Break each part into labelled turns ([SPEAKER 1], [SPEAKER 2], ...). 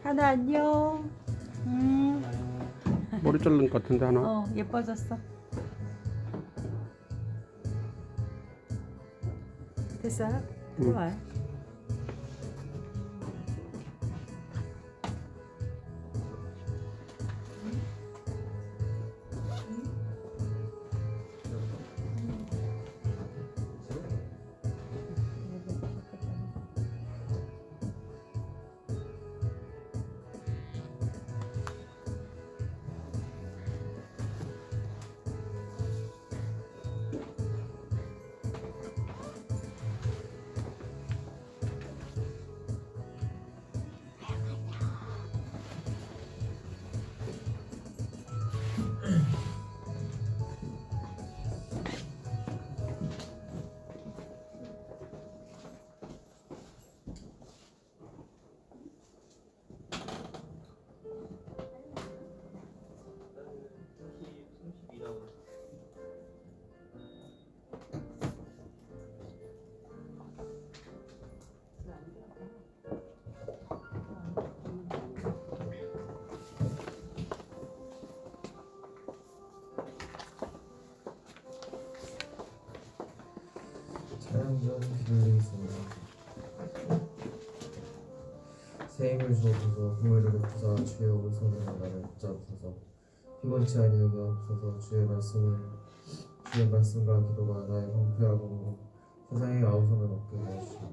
[SPEAKER 1] 하나 안녕.
[SPEAKER 2] 머리 자른 것 같은데 하나.
[SPEAKER 1] 예뻐졌어. 됐어? 좋아.
[SPEAKER 3] 촬영전 기다리겠습니다. 새 힘을 주옵소서. 공의를 베푸사 주의 오른손으로 나를 붙잡으소서. 피곤치 아니하게 하옵소서. 주의 말씀과 기도가 나의 방패하고 세상의 아우성을 얻게 하시오.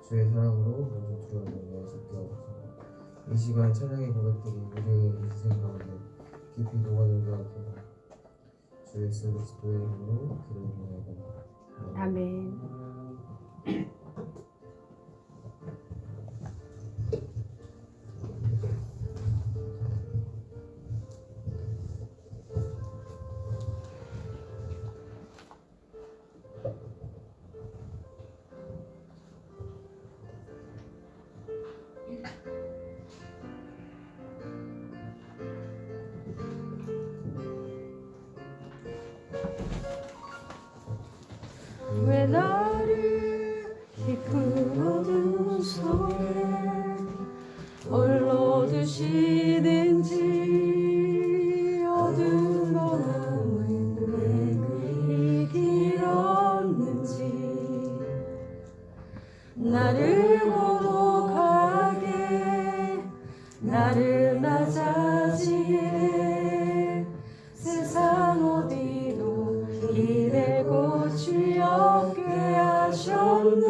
[SPEAKER 3] 주의 사랑으로 모든 두려움을 내어잡게 하옵소서. 이 시간 찬양의 고백들이 우리의 인생 가운데 깊이 녹아들게 하옵소서. 주 예수 그리스도의 이름으로 기도드리옵나이다.
[SPEAKER 1] 아멘. 왜 나를 깊은 어둠 속에 홀로 두시는지 어두운 밤은 왜 그리 길었는지 나를 고독하게 나를 낮아지게 세상 어디도 길에 꽃이 없게 하셨네.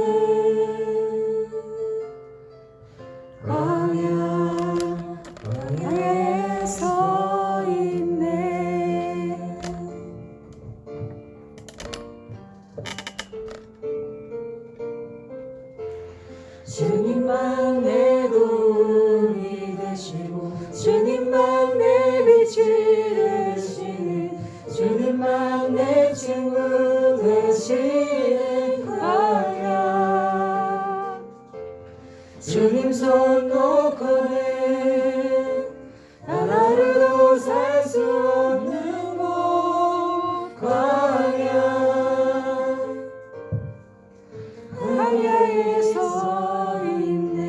[SPEAKER 1] 광야에 서 있네. 주님만 내 도움이 되시고 주님만 내 빛이 되시니 주님만 내 친구 되시는 광야. 주님 손 놓고는 하나로도 살 수 없는 곳 광야. 광야에 서 있네.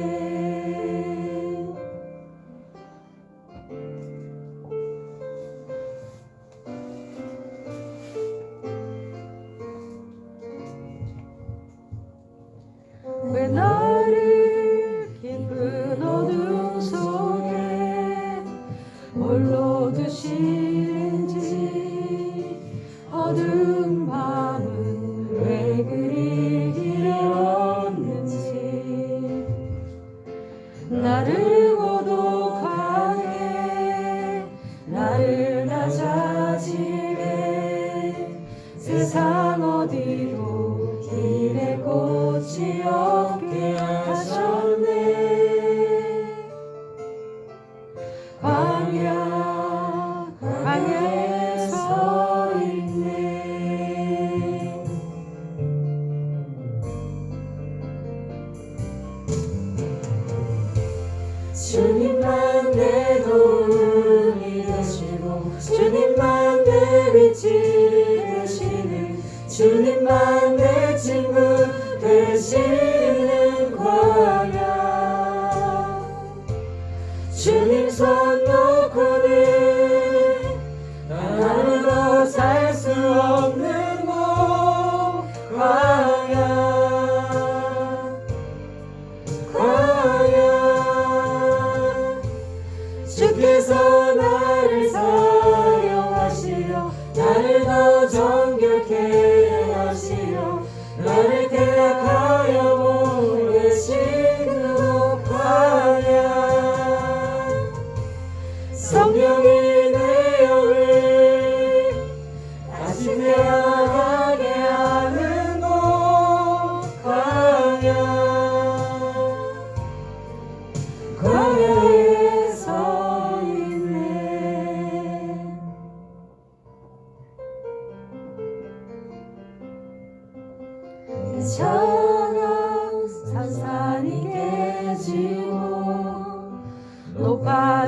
[SPEAKER 1] 왜 나를 깊은 어둠 속에 홀로 두시는지 어두운 밤은 왜 그리 길었는지 나를 고독하게 나를 낮아지게 세상 어디로 길에 꽃이 없게 하셨네. 광야에 서 있네. 주님만 내 도움이 되시고 주님만 내 빛이 되시는 주님만 내 친구 되시는 광야.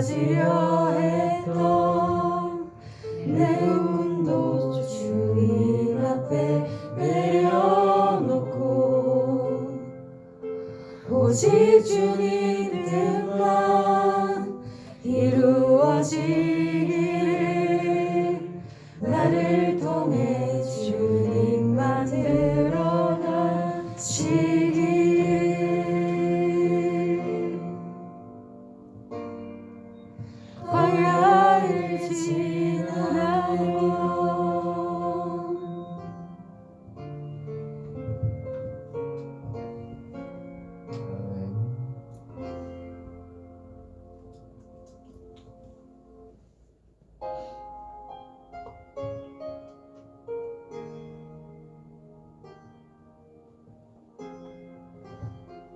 [SPEAKER 1] 가지려 했던 내 꿈도 주님 앞에 내려놓고 오직 주님 뜻만 이루어지기를 나를 통해 주님만 드러나시기를 광야를 지나며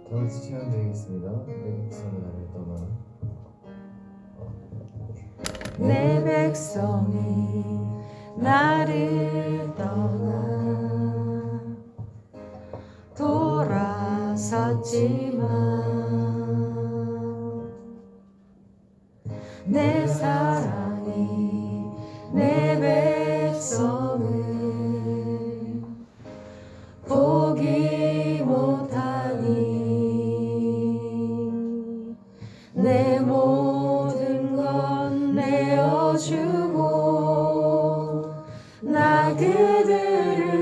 [SPEAKER 3] 다 같이 찬양드리겠습니다. 내 백성이 나를 떠나.
[SPEAKER 1] 내 백성이 나를 떠나 돌아섰지만 내 사랑이 내 백성을 보기 못하니 내 모든 건 내어주고 나 그들을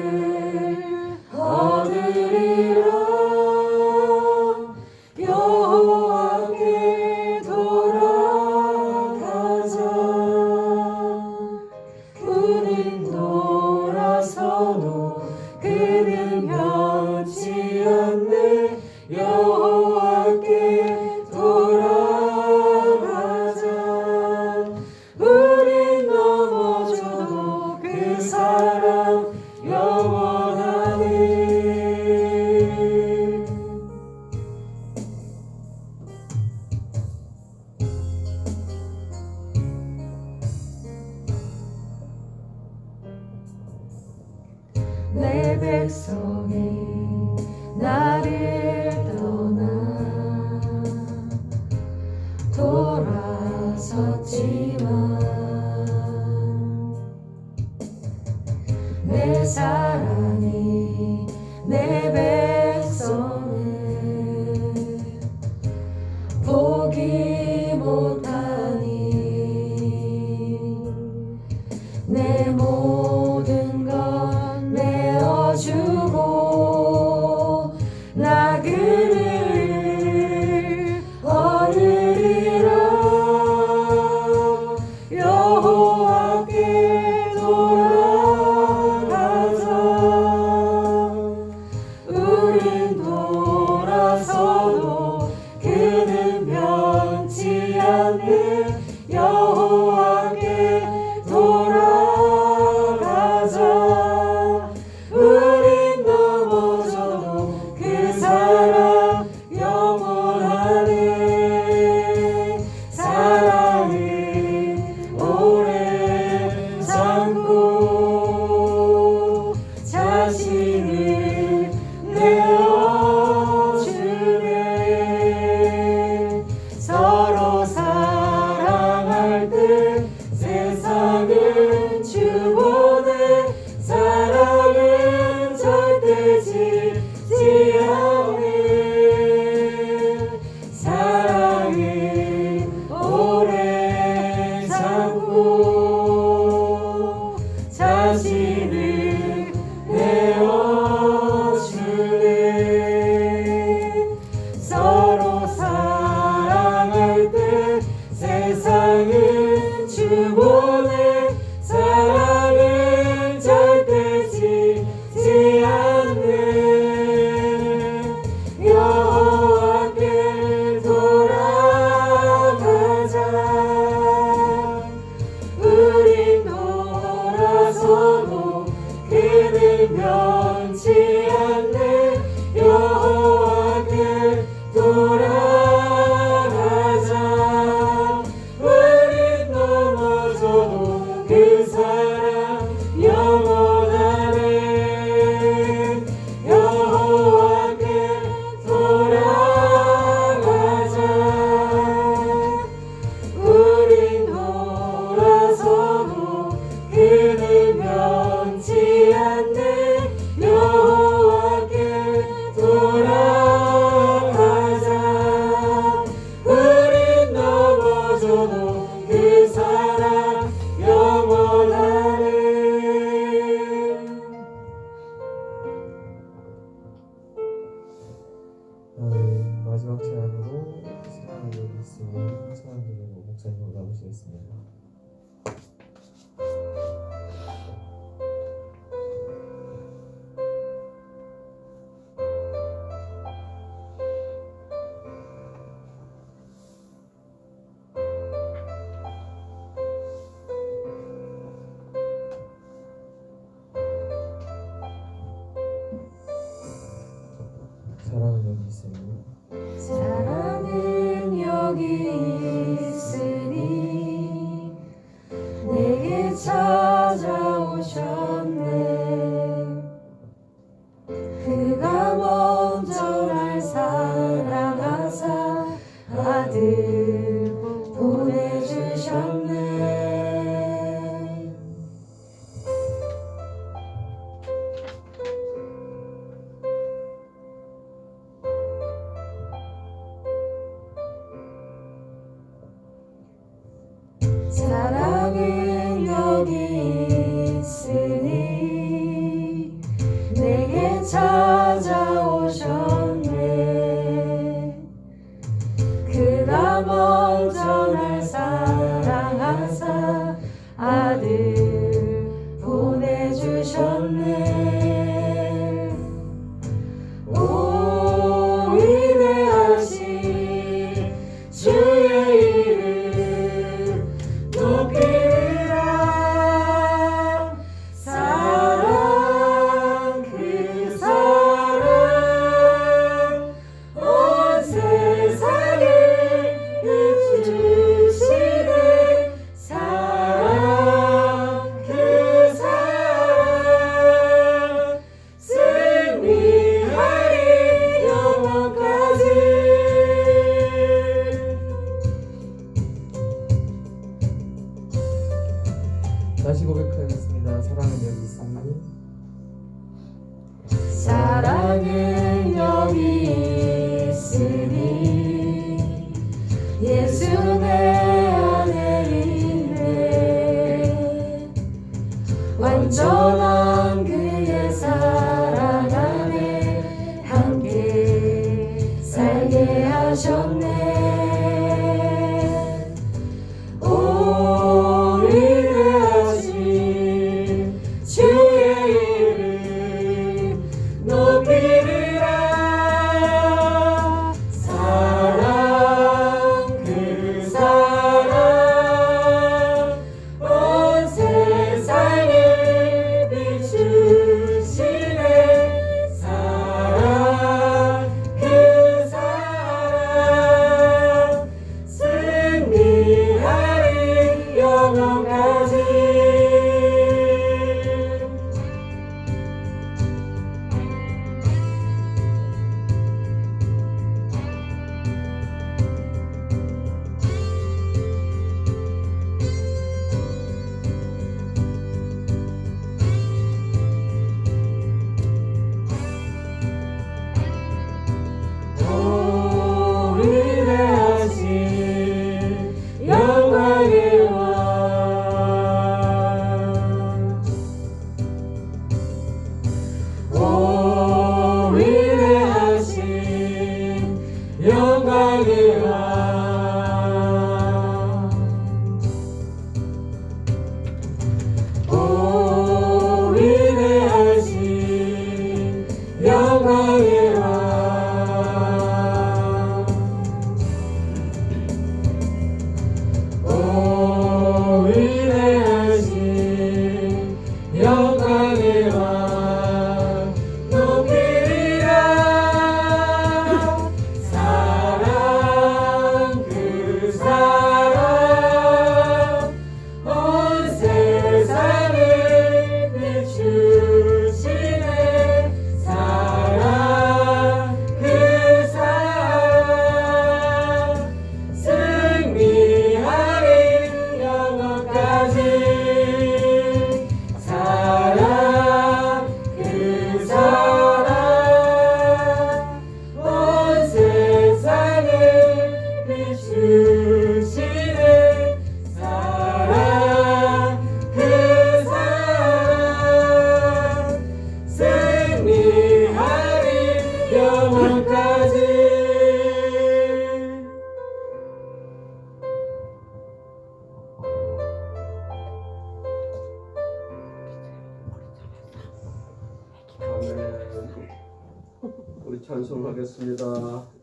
[SPEAKER 1] 얻으리라 여호와께 돌아가자 그는 돌아서도 그는 변치 않네 여호와께 돌아가자 우린 넘어져도 그 사랑 영원하네 내 백성이 나를 떠나 돌아섰지만 내 사랑이 내 백성을 보기 못하니 내 모든 건 내어주고 나 그를 얻으리라
[SPEAKER 3] 마지막 찬양으로 사랑을 여기 있으니 찬양 드리고 목사님으로 나누시겠습니다. 사랑은 여기 있으니
[SPEAKER 1] 사랑은 여기 있으니 내게 찾아오셨네. 그가 먼저 날 사랑하사 아들 보내주셨네. 사랑은 여기 있으니 내게 찾아오셨네. 그가 먼저 날 사랑하사 아들 보내주셨네. 오 위대하신 주의 이름 높이라. 사랑 그 사랑 온 세상에 비추시네. 사랑 그 사랑 승리하리 영원까지.
[SPEAKER 3] 다시 고백하겠습니다. 사랑은 여기 있으니
[SPEAKER 1] 사랑은 여기 있으니 예수 내 안에 있네. 완전한 그의 사랑 안에 함께 살게 하셨네. 오 위대하신 주의 이름 높이리라. 사랑 그 사랑 온 세상에 비추시네. 사랑 그 사랑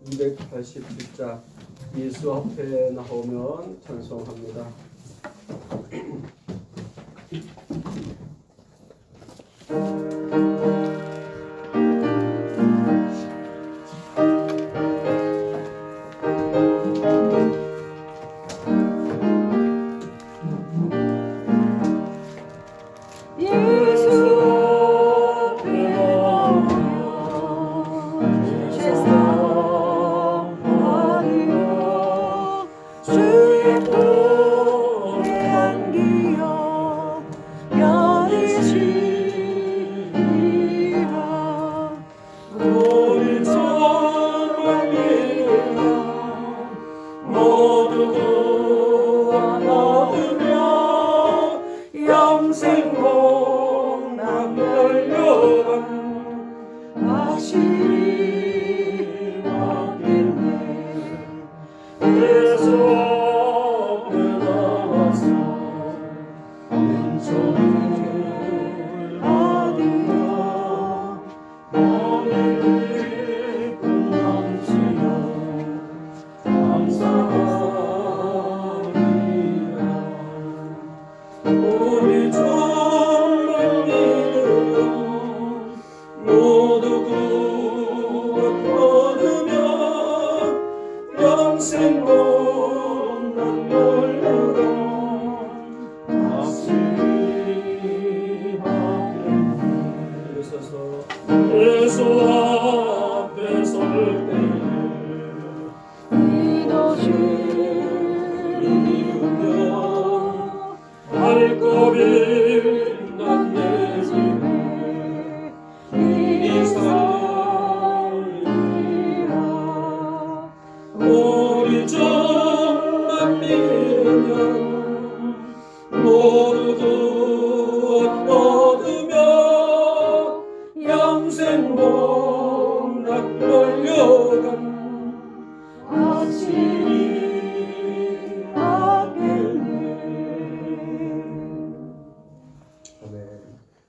[SPEAKER 2] 287자 예수 앞에 나오면 찬송합니다.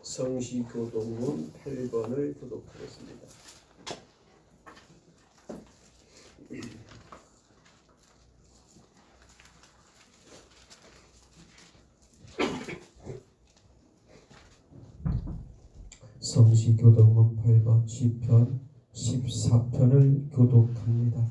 [SPEAKER 2] 성시교동문 8번을 교독하겠습니다.
[SPEAKER 3] 성시교동문 8번 시편 14편을 교독합니다.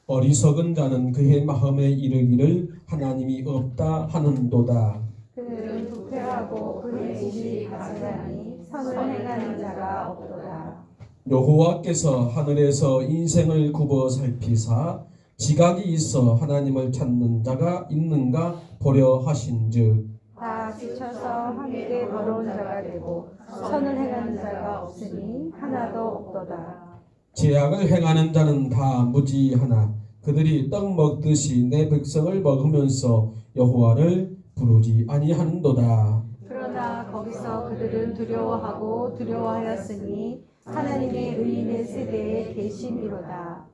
[SPEAKER 3] 어리석은 자는 그의 마음에 이르기를 하나님이 없다 하는도다.
[SPEAKER 1] 그는 부패하고 그의 입이 가짜니 선을 행하는 자가 없도다.
[SPEAKER 3] 여호와께서 하늘에서 인생을 굽어 살피사 지각이 있어 하나님을 찾는 자가 있는가 보려 하신즉
[SPEAKER 1] 다 지쳐서 함께 더러운 자가 되고 선을 행하는 자가 없으니 하나도 없도다.
[SPEAKER 3] 죄악을 행하는 자는 다 무지하나 그들이 떡 먹듯이 내 백성을 먹으면서 여호와를 부르지 아니하는도다.
[SPEAKER 1] 그러나 거기서 그들은 두려워하고 두려워하였으니 하나님의 의인의 세대에 계심이로다.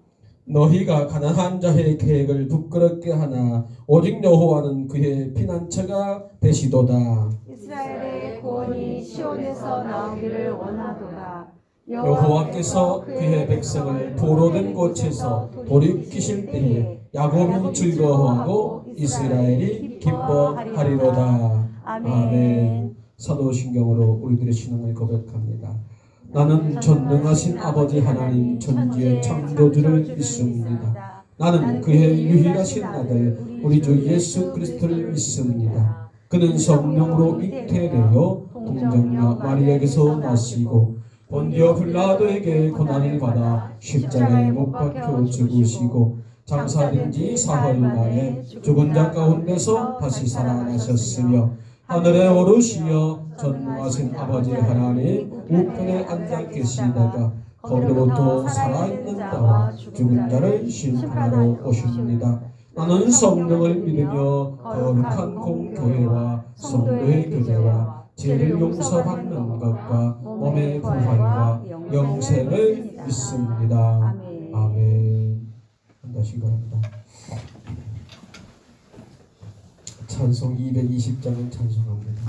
[SPEAKER 3] 너희가 가난한 자의 계획을 부끄럽게 하나 오직 여호와는 그의 피난처가 되시도다.
[SPEAKER 1] 이스라엘의 구원이 시온에서 나오기를 원하도다.
[SPEAKER 3] 여호와께서 그의 백성을 포로된 곳에서 돌이키실 때에 야곱이 즐거워하고 이스라엘이 기뻐하리로다. 아멘. 사도신경으로 우리들의 신앙을 고백합니다. 나는 전능하신 아버지 하나님 천지의 창조주를 믿습니다. 나는 그의 유일하신 아들 우리 주 예수 그리스도를 믿습니다. 그는 성령으로 잉태되어 동정녀 마리아에게서 나시고 본디오 빌라도에게 고난을 받아 십자가에 못 박혀 죽으시고 장사된 지 사흘 만에 죽은 자 가운데서 다시 살아나셨으며 하늘에 오르시어 전능하신 아버지 하나님 우편에 앉아 계시다가 거기로부터 살아있는 자와 죽은 자를 심판하러 오십니다. 나는 성령을 믿으며 거룩한 공교회와 성도의 교제와 죄를 용서받는 것과 몸의 부활과 영생을 믿습니다. 아멘. 한다시 바랍니다. 찬송 220장을 찬송합니다.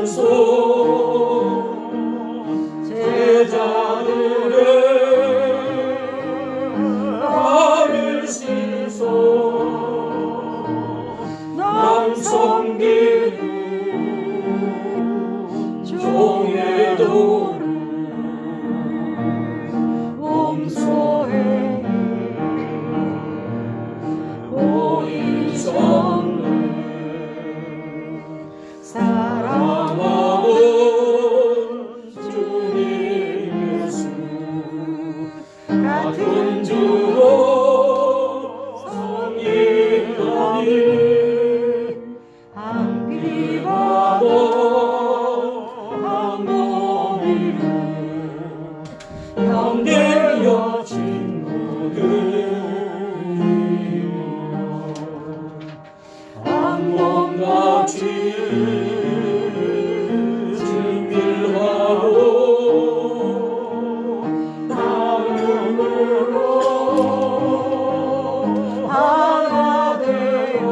[SPEAKER 4] 씻소서 제자들의 발을 씻소 남 섬기는 종의 도를
[SPEAKER 1] 몸소에
[SPEAKER 4] 보이셨네
[SPEAKER 1] 사랑하는
[SPEAKER 4] 사랑하는 주님 예수 같은 주로 성인하니
[SPEAKER 1] 한
[SPEAKER 4] 비
[SPEAKER 1] 비와
[SPEAKER 4] 받아 한 몸이로 형제여 친구들이여 한 몸같이 진밀하고 마음으로 하나 되어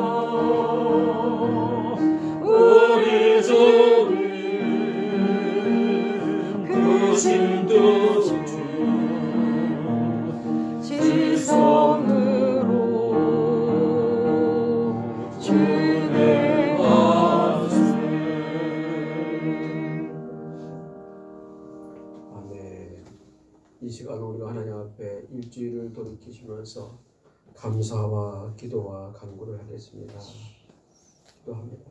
[SPEAKER 4] 우리 주님 크신 뜻
[SPEAKER 1] 지성으로 주의
[SPEAKER 2] 아멘. 이 시간 우리가 하나님 앞에 일주일을 돌이키시면서 감사와 기도와 간구를 하겠습니다. 기도합니다.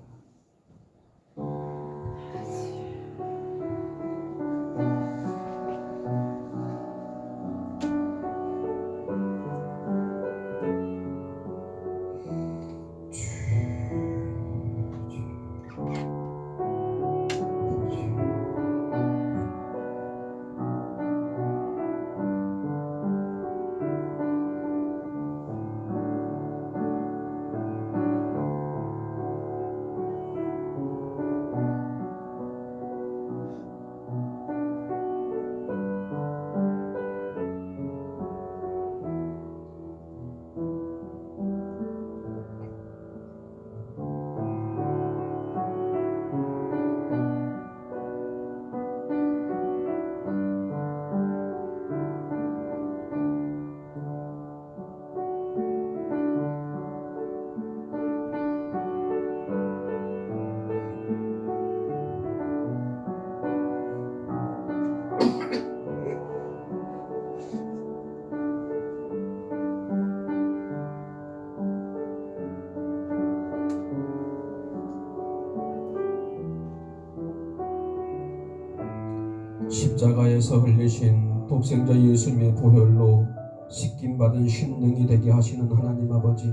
[SPEAKER 2] 십자가에서 흘리신 독생자 예수님의 보혈로 씻김받은 신능이 되게 하시는 하나님 아버지,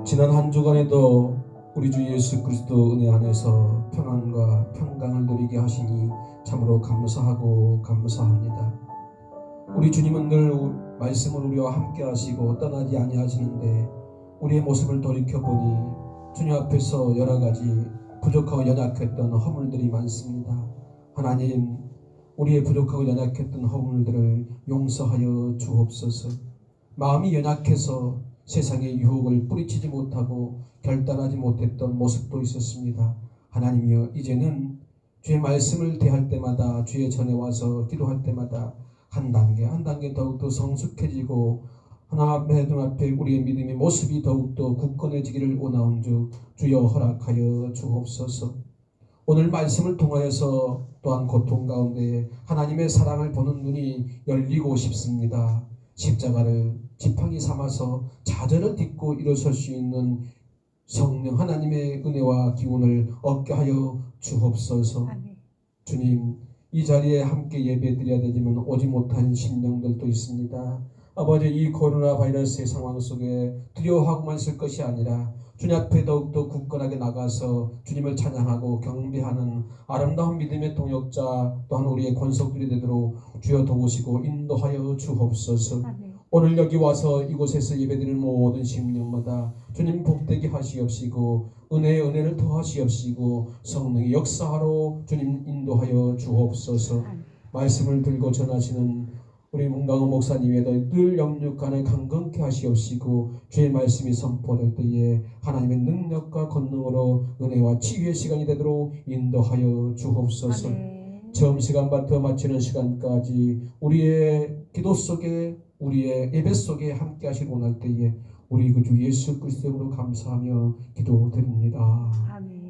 [SPEAKER 2] 지난 한 주간에도 우리 주 예수 그리스도 은혜 안에서 평안과 평강을 누리게 하시니 참으로 감사하고 감사합니다. 우리 주님은 늘 말씀을 우리와 함께 하시고 떠나지 아니하시는데 우리의 모습을 돌이켜보니 주님 앞에서 여러 가지 부족하고 연약했던 허물들이 많습니다. 하나님, 우리의 부족하고 연약했던 허물들을 용서하여 주옵소서. 마음이 연약해서 세상의 유혹을 뿌리치지 못하고 결단하지 못했던 모습도 있었습니다. 하나님이여, 이제는 주의 말씀을 대할 때마다, 주의 전에 와서 기도할 때마다 한 단계 한 단계 더욱더 성숙해지고 하나님 앞에 우리의 믿음의 모습이 더욱더 굳건해지기를 원하온즉 주여 허락하여 주옵소서. 오늘 말씀을 통하여서 또한 고통 가운데 하나님의 사랑을 보는 눈이 열리고 싶습니다. 십자가를 지팡이 삼아서 좌절을 딛고 일어설 수 있는 성령 하나님의 은혜와 기운을 얻게 하여 주옵소서. 주님, 이 자리에 함께 예배드려야 되지만 오지 못한 심령들도 있습니다. 아버지, 이 코로나 바이러스의 상황 속에 두려워하고만 있을 것이 아니라 주님 앞에 더욱더 굳건하게 나가서 주님을 찬양하고 경배하는 아름다운 믿음의 동역자 또한 우리의 권속들이 되도록 주여 도우시고 인도하여 주옵소서. 오늘 여기 와서 이곳에서 예배드리는 모든 심령마다 주님 복되게 하시옵시고 은혜의 은혜를 더하시옵시고 성령의 역사하러 주님 인도하여 주옵소서. 말씀을 들고 전하시는 우리 문강호 목사님에도 늘 영육간에 강건케 하시옵시고 주의 말씀이 선포될 때에 하나님의 능력과 권능으로 은혜와 치유의 시간이 되도록 인도하여 주옵소서.
[SPEAKER 1] 아멘.
[SPEAKER 2] 처음 시간부터 마치는 시간까지 우리의 기도 속에 우리의 예배 속에 함께 하시고 원할 때에 우리 그 주 예수 그리스도로 감사하며 기도드립니다.
[SPEAKER 1] 아멘.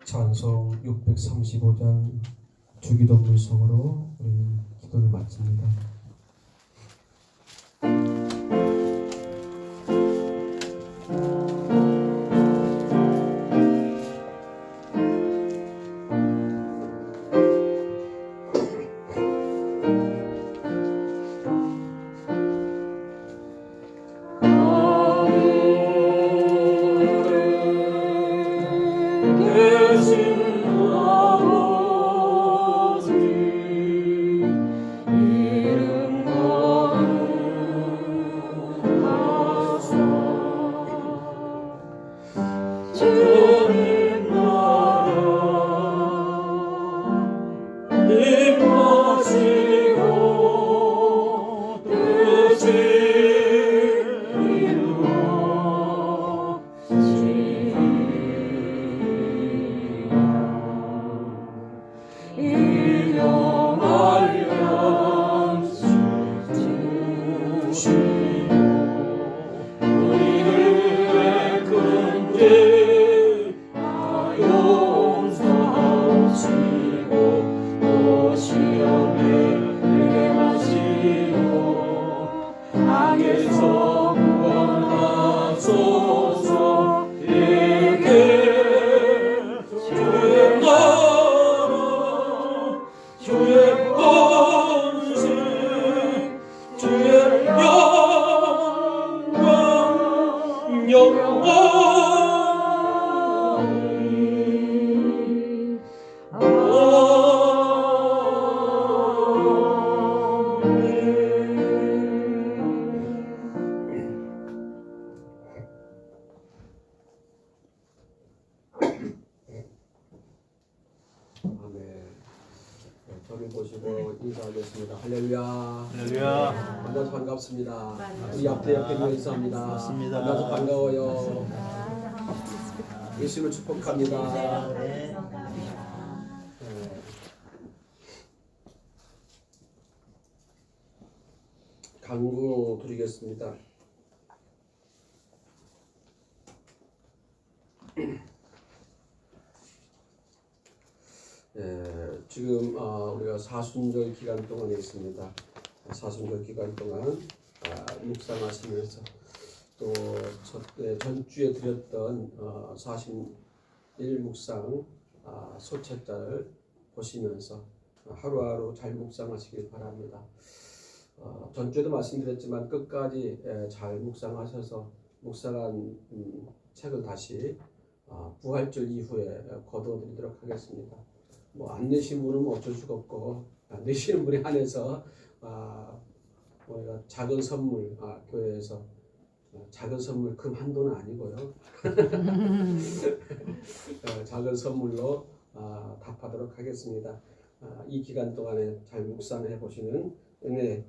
[SPEAKER 2] 찬송 635장 주기도 물성으로 우리 기도를 마칩니다. 저를 보시고 인사하겠습니다. 할렐루야.
[SPEAKER 4] 할렐루야.
[SPEAKER 2] 만나서 반갑습니다. 우리 앞에 인사합니다.
[SPEAKER 4] 반갑습니다.
[SPEAKER 2] 만나서 반가워요. 예수를 축복합니다. 강구 드리겠습니다. 지금 우리가 사순절 기간 동안에 있습니다. 사순절 기간 동안 묵상하시면서 또 전주에 드렸던 40일 묵상 소책자를 보시면서 하루하루 잘 묵상하시길 바랍니다. 전주에도 말씀드렸지만 끝까지 잘 묵상하셔서 묵상한 책을 다시 부활절 이후에 거두어드리도록 하겠습니다. 뭐 안 내신 분은 뭐 어쩔 수가 없고 내시는 분에 한해서 우리가 작은 선물 교회에서 작은 선물 금 한도는 아니고요. 작은 선물로 답하도록 하겠습니다. 이 기간 동안에 잘 묵상해 보시는 은혜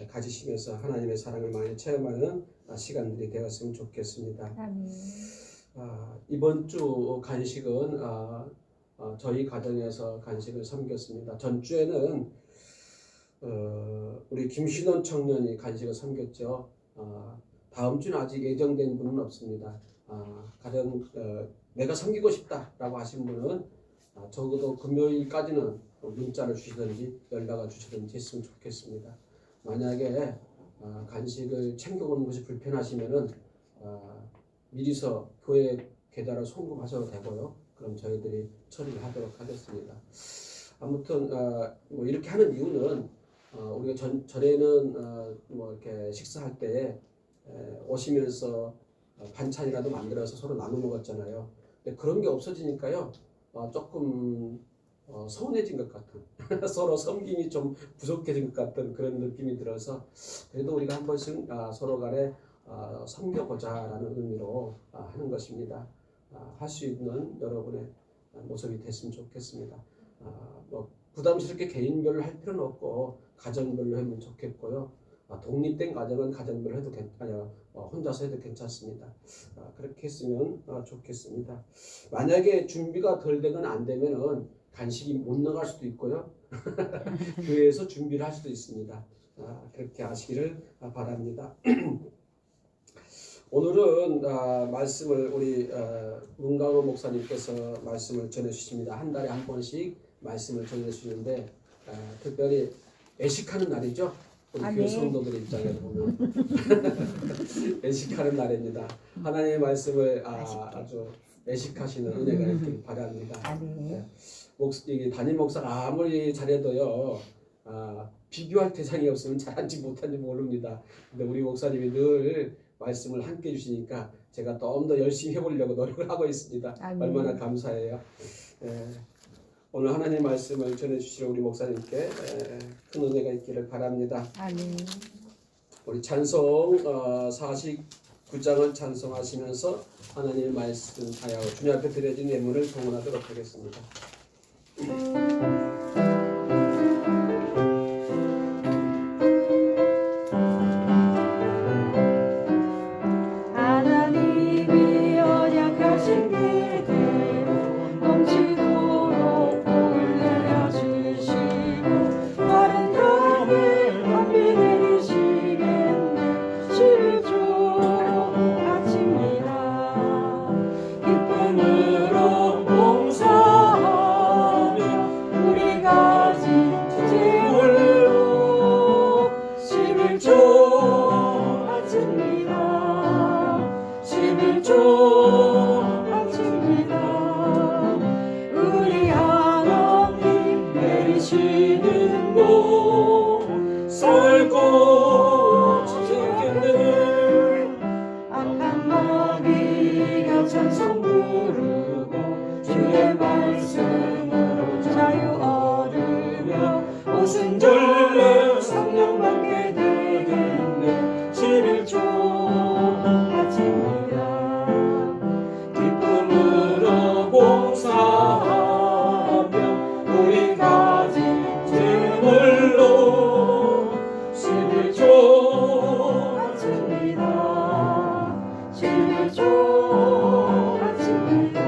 [SPEAKER 2] 가지시면서 하나님의 사랑을 많이 체험하는 시간들이 되었으면 좋겠습니다.
[SPEAKER 1] 아멘.
[SPEAKER 2] 이번 주 간식은 저희 가정에서 간식을 섬겼습니다. 전주에는 우리 김신원 청년이 간식을 섬겼죠. 다음 주는 아직 예정된 분은 없습니다. 가정 내가 섬기고 싶다라고 하신 분은 적어도 금요일까지는 문자를 주시든지 연락을 주시든지 했으면 좋겠습니다. 만약에 간식을 챙겨오는 것이 불편하시면은 미리서 교회 계좌로 송금하셔도 되고요. 그럼 저희들이 처리를 하도록 하겠습니다. 아무튼 뭐 이렇게 하는 이유는 우리가 전에는 뭐 이렇게 식사할 때 오시면서 반찬이라도 만들어서 서로 나눠 먹었잖아요. 근데 그런 게 없어지니까요. 조금 서운해진 것 같은 서로 섬김이 좀 부족해진 것 같은 그런 느낌이 들어서 그래도 우리가 한 번씩 서로 간에 섬겨보자라는 의미로 하는 것입니다. 할 수 있는 여러분의 모습이 됐으면 좋겠습니다. 뭐 부담스럽게 개인별로 할 필요는 없고 가정별로 하면 좋겠고요. 독립된 가정은 가정별로 해도 혼자서 해도 괜찮습니다. 그렇게 했으면 좋겠습니다. 만약에 준비가 덜 되거나 안 되면은 간식이 못 나갈 수도 있고요. 교회에서 준비를 할 수도 있습니다. 그렇게 하시기를 바랍니다. 오늘은 말씀을 우리 문강호 목사님께서 말씀을 전해주십니다. 한 달에 한 번씩 말씀을 전해주시는데 특별히 애식하는 날이죠. 우리 교회 성도들의 입장에서 보면 애식하는 날입니다. 하나님의 말씀을 아주 애식하시는 은혜가 있길 바랍니다. 네. 담임 목사가 아무리 잘해도요 비교할 대상이 없으면 잘한지 못한지 모릅니다. 근데 우리 목사님이 늘 말씀을 함께 해주시니까 제가 좀 더 열심히 해보려고 노력을 하고 있습니다. 아멘. 얼마나 감사해요. 오늘 하나님 말씀을 전해주시는 우리 목사님께 큰 은혜가 있기를 바랍니다. 아멘. 우리 찬송 49장을 찬송하시면서 하나님의 말씀하여 주님 앞에 드려진 예물을 봉헌하도록 하겠습니다.
[SPEAKER 1] 하나님이 언약하신 그대로 넘치도록 복을 내려주시고 마른 땅에 한비 내리시겠네. 11조 아침이라 기쁨으로 봉사하며 우리 가진 재물로 11조 아침이라 11조 아침이라 우리 하나님 내리시는 곳
[SPEAKER 4] 살고 지겠네.
[SPEAKER 1] 악한 마귀가 찬송 부르고 주의 말씀으로 자유 얻으며 오순절에 성령 받게 되겠네. 11조 아침이라
[SPEAKER 4] 기쁨으로 봉사하며 우리 가진 재물로 11조
[SPEAKER 1] 아침이라 11조 아침이라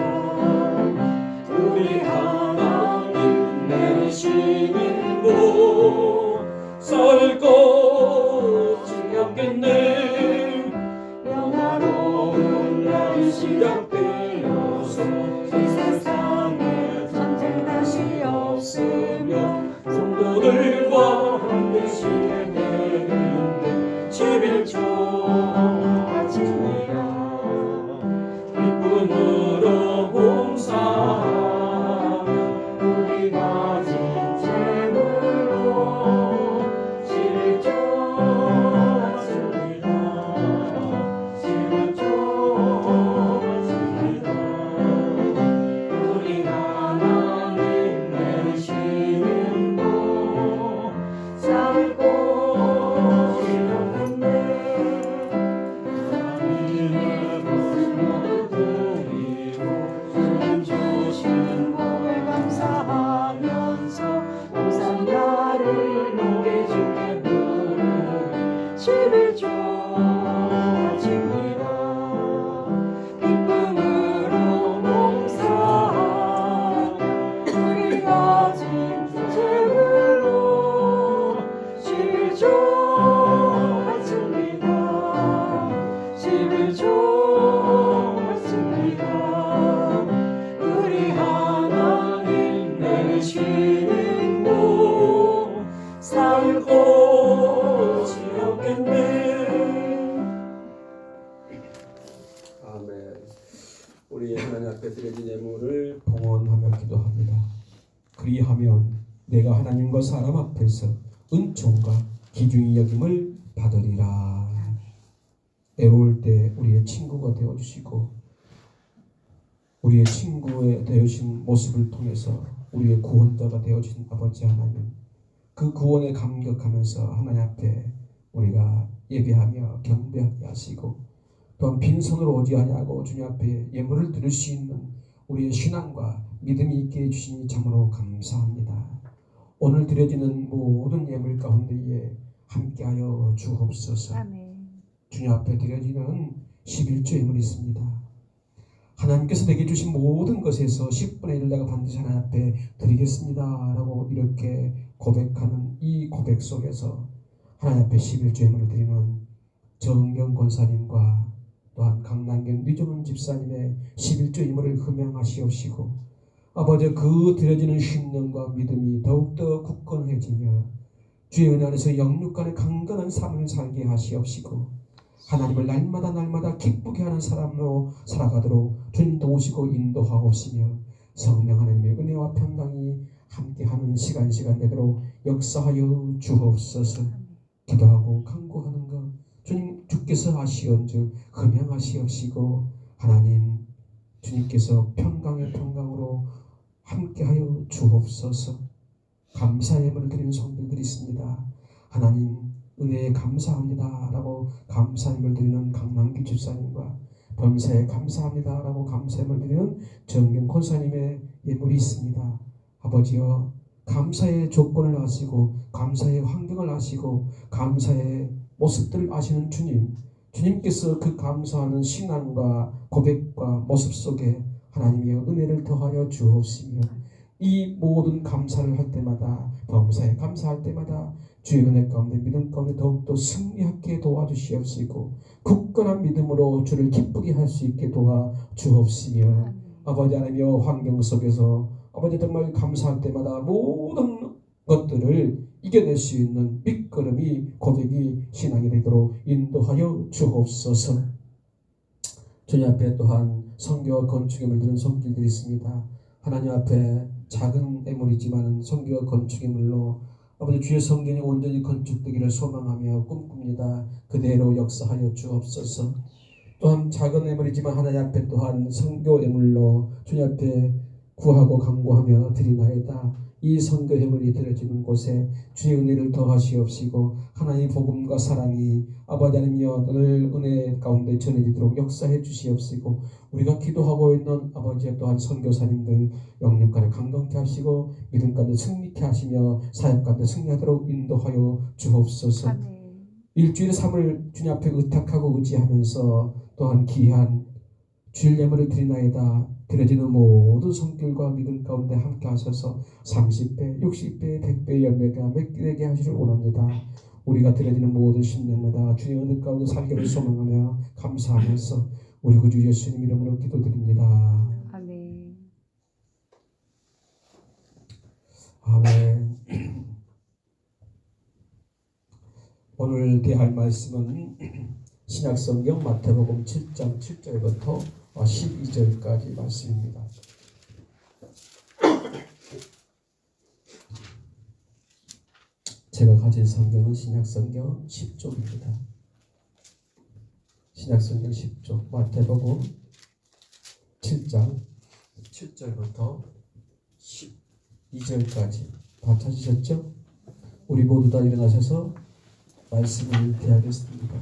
[SPEAKER 4] 우리 하나님 내리시는 곳 살고 지었겠네.
[SPEAKER 1] 영화로운 날이 시작되어서 이 세상에 전쟁 다시 없으며
[SPEAKER 4] 성도들과 함께 쉬게 되는데 11조
[SPEAKER 1] 아침이라
[SPEAKER 4] 기쁨으로 봉사하며
[SPEAKER 1] 우리 가진 재물로 11조 아침이라 11조 아침이라 우리 하나님 내리시는 곳 살고 지었는데 하나님의 것을 모두 드리고 주님 주신 복을 감사하면서 감사한 나를 높게 주게 부르니 11조 아침이라 기쁨으로 봉사하며 우리 가진 재물로 11조 아침이라 11조 아침이라 우리 하나님 내리시는 곳 살고
[SPEAKER 4] 지었겠네.
[SPEAKER 2] 아멘. 우리 하나님 앞에 드려진 예물을 봉헌하며 기도합니다. 그리하면 내가 하나님과 사람 앞에서 은총과 기중이 여김을 받으리라. 애로울 때 우리의 친구가 되어주시고 우리의 친구에 되어신 모습을 통해서 우리의 구원자가 되어주신 아버지 하나님, 그 구원에 감격하면서 하나님 앞에 우리가 예배하며 경배하게 하시고 또한 빈손으로 오지 아니하고 주님 앞에 예물을 드릴 수 있는 우리의 신앙과 믿음이 있게 해주시니 참으로 감사합니다. 오늘 드려지는 모든 예물 가운데에 함께하여 주옵소서.
[SPEAKER 1] 아멘.
[SPEAKER 2] 주님 앞에 드려지는 11조 예물이 있습니다. 하나님께서 내게 주신 모든 것에서 10분의 1을 내가 반드시 하나님 앞에 드리겠습니다 라고 이렇게 고백하는 이 고백 속에서 하나님 앞에 11조 예물을 드리는 정경 권사님과 또한 강남경 류정은 집사님의 11조 예물을 흠양하시옵시고 아버지 그 드려지는 신령과 믿음이 더욱더 굳건해지며 주의 은혜 안에서 영육간의 강건한 삶을 살게 하시옵시고 하나님을 날마다 기쁘게 하는 사람으로 살아가도록 주님 도우시고 인도하옵시며 성령 하나님의 은혜와 평강이 함께하는 시간 되도록 역사하여 주옵소서. 기도하고 간구하는 것 주님 주께서 하시온즉 흠양하시옵시고 하나님 주님께서 평강의 평강으로 함께하여 주옵소서. 감사의 예물을 드리는 성도들이 있습니다. 하나님 은혜에 감사합니다 라고 감사임을 드리는 강남기 집사님과 범사에 감사합니다 라고 감사임을 드리는 정경 권사님의 예물이 있습니다. 아버지여 감사의 조건을 아시고 감사의 환경을 아시고 감사의 모습들을 아시는 주님께서 그 감사하는 신앙과 고백과 모습 속에 하나님의 은혜를 더하여 주옵시며 이 모든 감사를 할 때마다 범사에 감사할 때마다 주의 은혜 가운데 믿음 가운데 더욱더 승리하게 도와주시옵시고 굳건한 믿음으로 주를 기쁘게 할 수 있게 도와주옵시며 아버지 하나님여 환경 속에서 아버지 정말 감사할 때마다 모든 것들을 이겨낼 수 있는 밑거름이 고백이 신앙이 되도록 인도하여 주옵소서. 주님 앞에 또한 성교와 건축에 물드는 손길들이 있습니다. 하나님 앞에 작은 애물이지만 성교와 건축의 물로 아버지 주의 성전이 온전히 건축되기를 소망하며 꿈꿉니다. 그대로 역사하여 주옵소서. 또한 작은 애물이지만 하나님 앞에 또한 성교 애물로 주님 앞에 구하고 간구하며 드리나이다. 이 성교 예물이 드려지는 곳에 주의 은혜를 더하시옵시고 하나님의 복음과 사랑이 아버지 하나님이여 늘 은혜 가운데 전해지도록 역사해 주시옵시고 우리가 기도하고 있는 아버지의 또한 선교사님들 영육간에 강건케 하시고 믿음 가운데 승리케 하시며 사역 가운데 승리하도록 인도하여 주옵소서. 일주일의 삶을 주님 앞에 의탁하고 의지하면서 또한 귀한 주일 예물을 드리나이다. 드려지는 모든 손길과 믿음 가운데 함께 하셔서 30배, 60배, 100배 열매가 맺게 되게 하시길 원합니다. 우리가 드려지는 모든 신령마다 주의 은혜 가운데 살기를 소망하며 감사하면서 우리 구주 예수님 이름으로 기도드립니다.
[SPEAKER 1] 아멘.
[SPEAKER 2] 아멘. 오늘 대할 말씀은 신약성경 마태복음 7장 7절부터 12절까지 말씀입니다. 제가 가진 성경은 신약성경 10쪽입니다. 신약성경 10쪽 마태복음 7장 7절부터 12절까지 다 찾으셨죠? 우리 모두 다 일어나셔서 말씀을 대하겠습니다.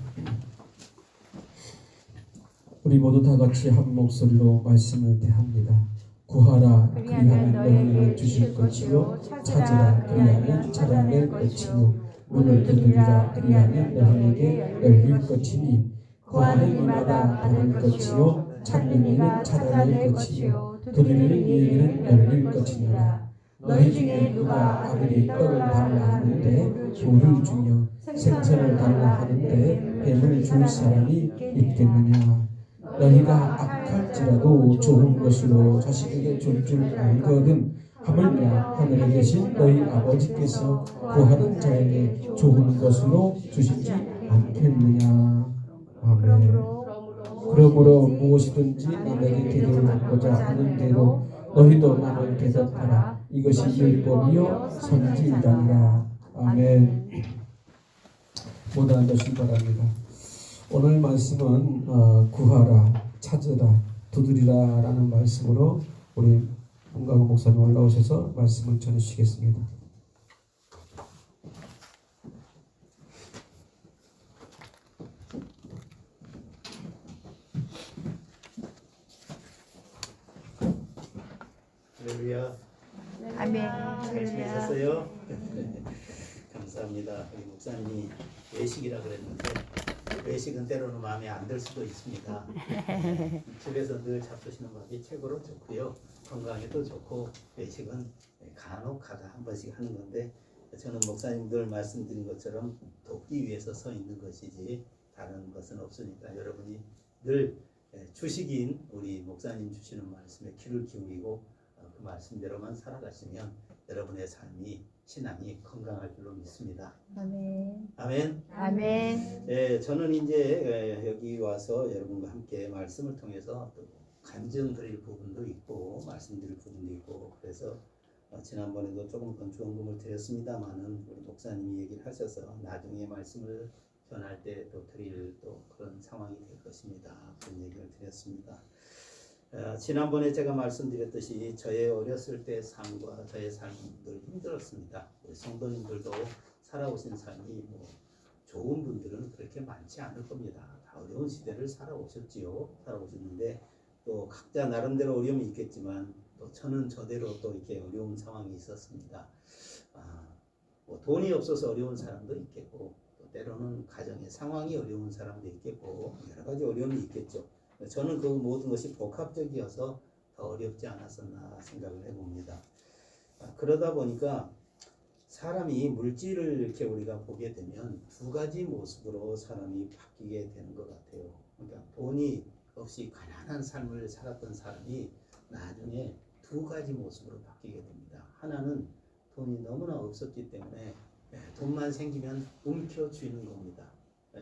[SPEAKER 2] 우리 모두 다 같이 한 목소리로 말씀을 대합니다. 구하라 그리하면 너희에게 주실 것이요 찾으라 그리하면 찾아낼 것이요 문을 두드리라 그리하면 너희에게 열릴 것이니 구하는 이마다 받을 것이요 찾는 이는 찾아낼 것이요 두드리는 이에게는 열릴 것이니라. 너희 중에 누가 아들이 떡을 달라 하는데 돌을 주며 생선을 달라 하는데 뱀을 줄 사람이 있겠느냐. 너희가 악할지라도 좋은 것으로 자식에게 줄 알거든 하물며 하늘에 계신 너희 아버지께서 구하는 자에게 좋은 것으로 주시지 않겠느냐. 아멘. 그러므로 무엇이든지 남에게 대접을 받고자 하는 대로 너희도 남을 대접하라. 이것이 율법이요 선지자니라. 아멘. 모두 앉으시기 바랍니다. 오늘 말씀은 구하라, 찾으라, 두드리라 라는 말씀으로 우리 문광호 목사님 올라오셔서 말씀을 전해주시겠습니다.
[SPEAKER 5] 할렐루야.
[SPEAKER 1] 아멘.
[SPEAKER 5] 잘
[SPEAKER 1] 할렐루야.
[SPEAKER 5] 지내셨어요? 감사합니다. 우리 목사님이 외식이라 그랬는데 외식은 때로는 마음에 안 들 수도 있습니다. 집에서 늘 잡수시는 밥이 최고로 좋고요. 건강에도 좋고 외식은 간혹 가다 한 번씩 하는 건데 저는 목사님들 말씀드린 것처럼 돕기 위해서 서 있는 것이지 다른 것은 없으니까 여러분이 늘 주식인 우리 목사님 주시는 말씀에 귀를 기울이고 그 말씀대로만 살아가시면 여러분의 삶이 신앙이 건강할 줄로 믿습니다.
[SPEAKER 1] 아멘.
[SPEAKER 5] 아멘.
[SPEAKER 1] 아멘.
[SPEAKER 5] 저는 이제 여기 와서 여러분과 함께 말씀을 통해서 또 간증 드릴 부분도 있고 말씀드릴 부분도 있고 그래서 지난번에도 조금 건축원금을 드렸습니다만은 우리 목사님이 얘기를 하셔서 나중에 말씀을 전할 때 또 드릴 또 그런 상황이 될 것입니다. 그런 얘기를 드렸습니다. 지난번에 제가 말씀드렸듯이 저의 어렸을 때 삶과 저의 삶들 힘들었습니다. 우리 성도님들도 살아오신 삶이 뭐 좋은 분들은 그렇게 많지 않을 겁니다. 다 어려운 시대를 살아오셨는데 또 각자 나름대로 어려움이 있겠지만 또 저는 저대로 또 이렇게 어려운 상황이 있었습니다. 뭐 돈이 없어서 어려운 사람도 있겠고 또 때로는 가정의 상황이 어려운 사람도 있겠고 여러 가지 어려움이 있겠죠. 저는 그 모든 것이 복합적이어서 더 어렵지 않았었나 생각을 해봅니다. 그러다 보니까 사람이 물질을 이렇게 우리가 보게 되면 두 가지 모습으로 사람이 바뀌게 되는 것 같아요. 그러니까 돈이 없이 가난한 삶을 살았던 사람이 나중에 두 가지 모습으로 바뀌게 됩니다. 하나는 돈이 너무나 없었기 때문에 돈만 생기면 움켜쥐는 겁니다.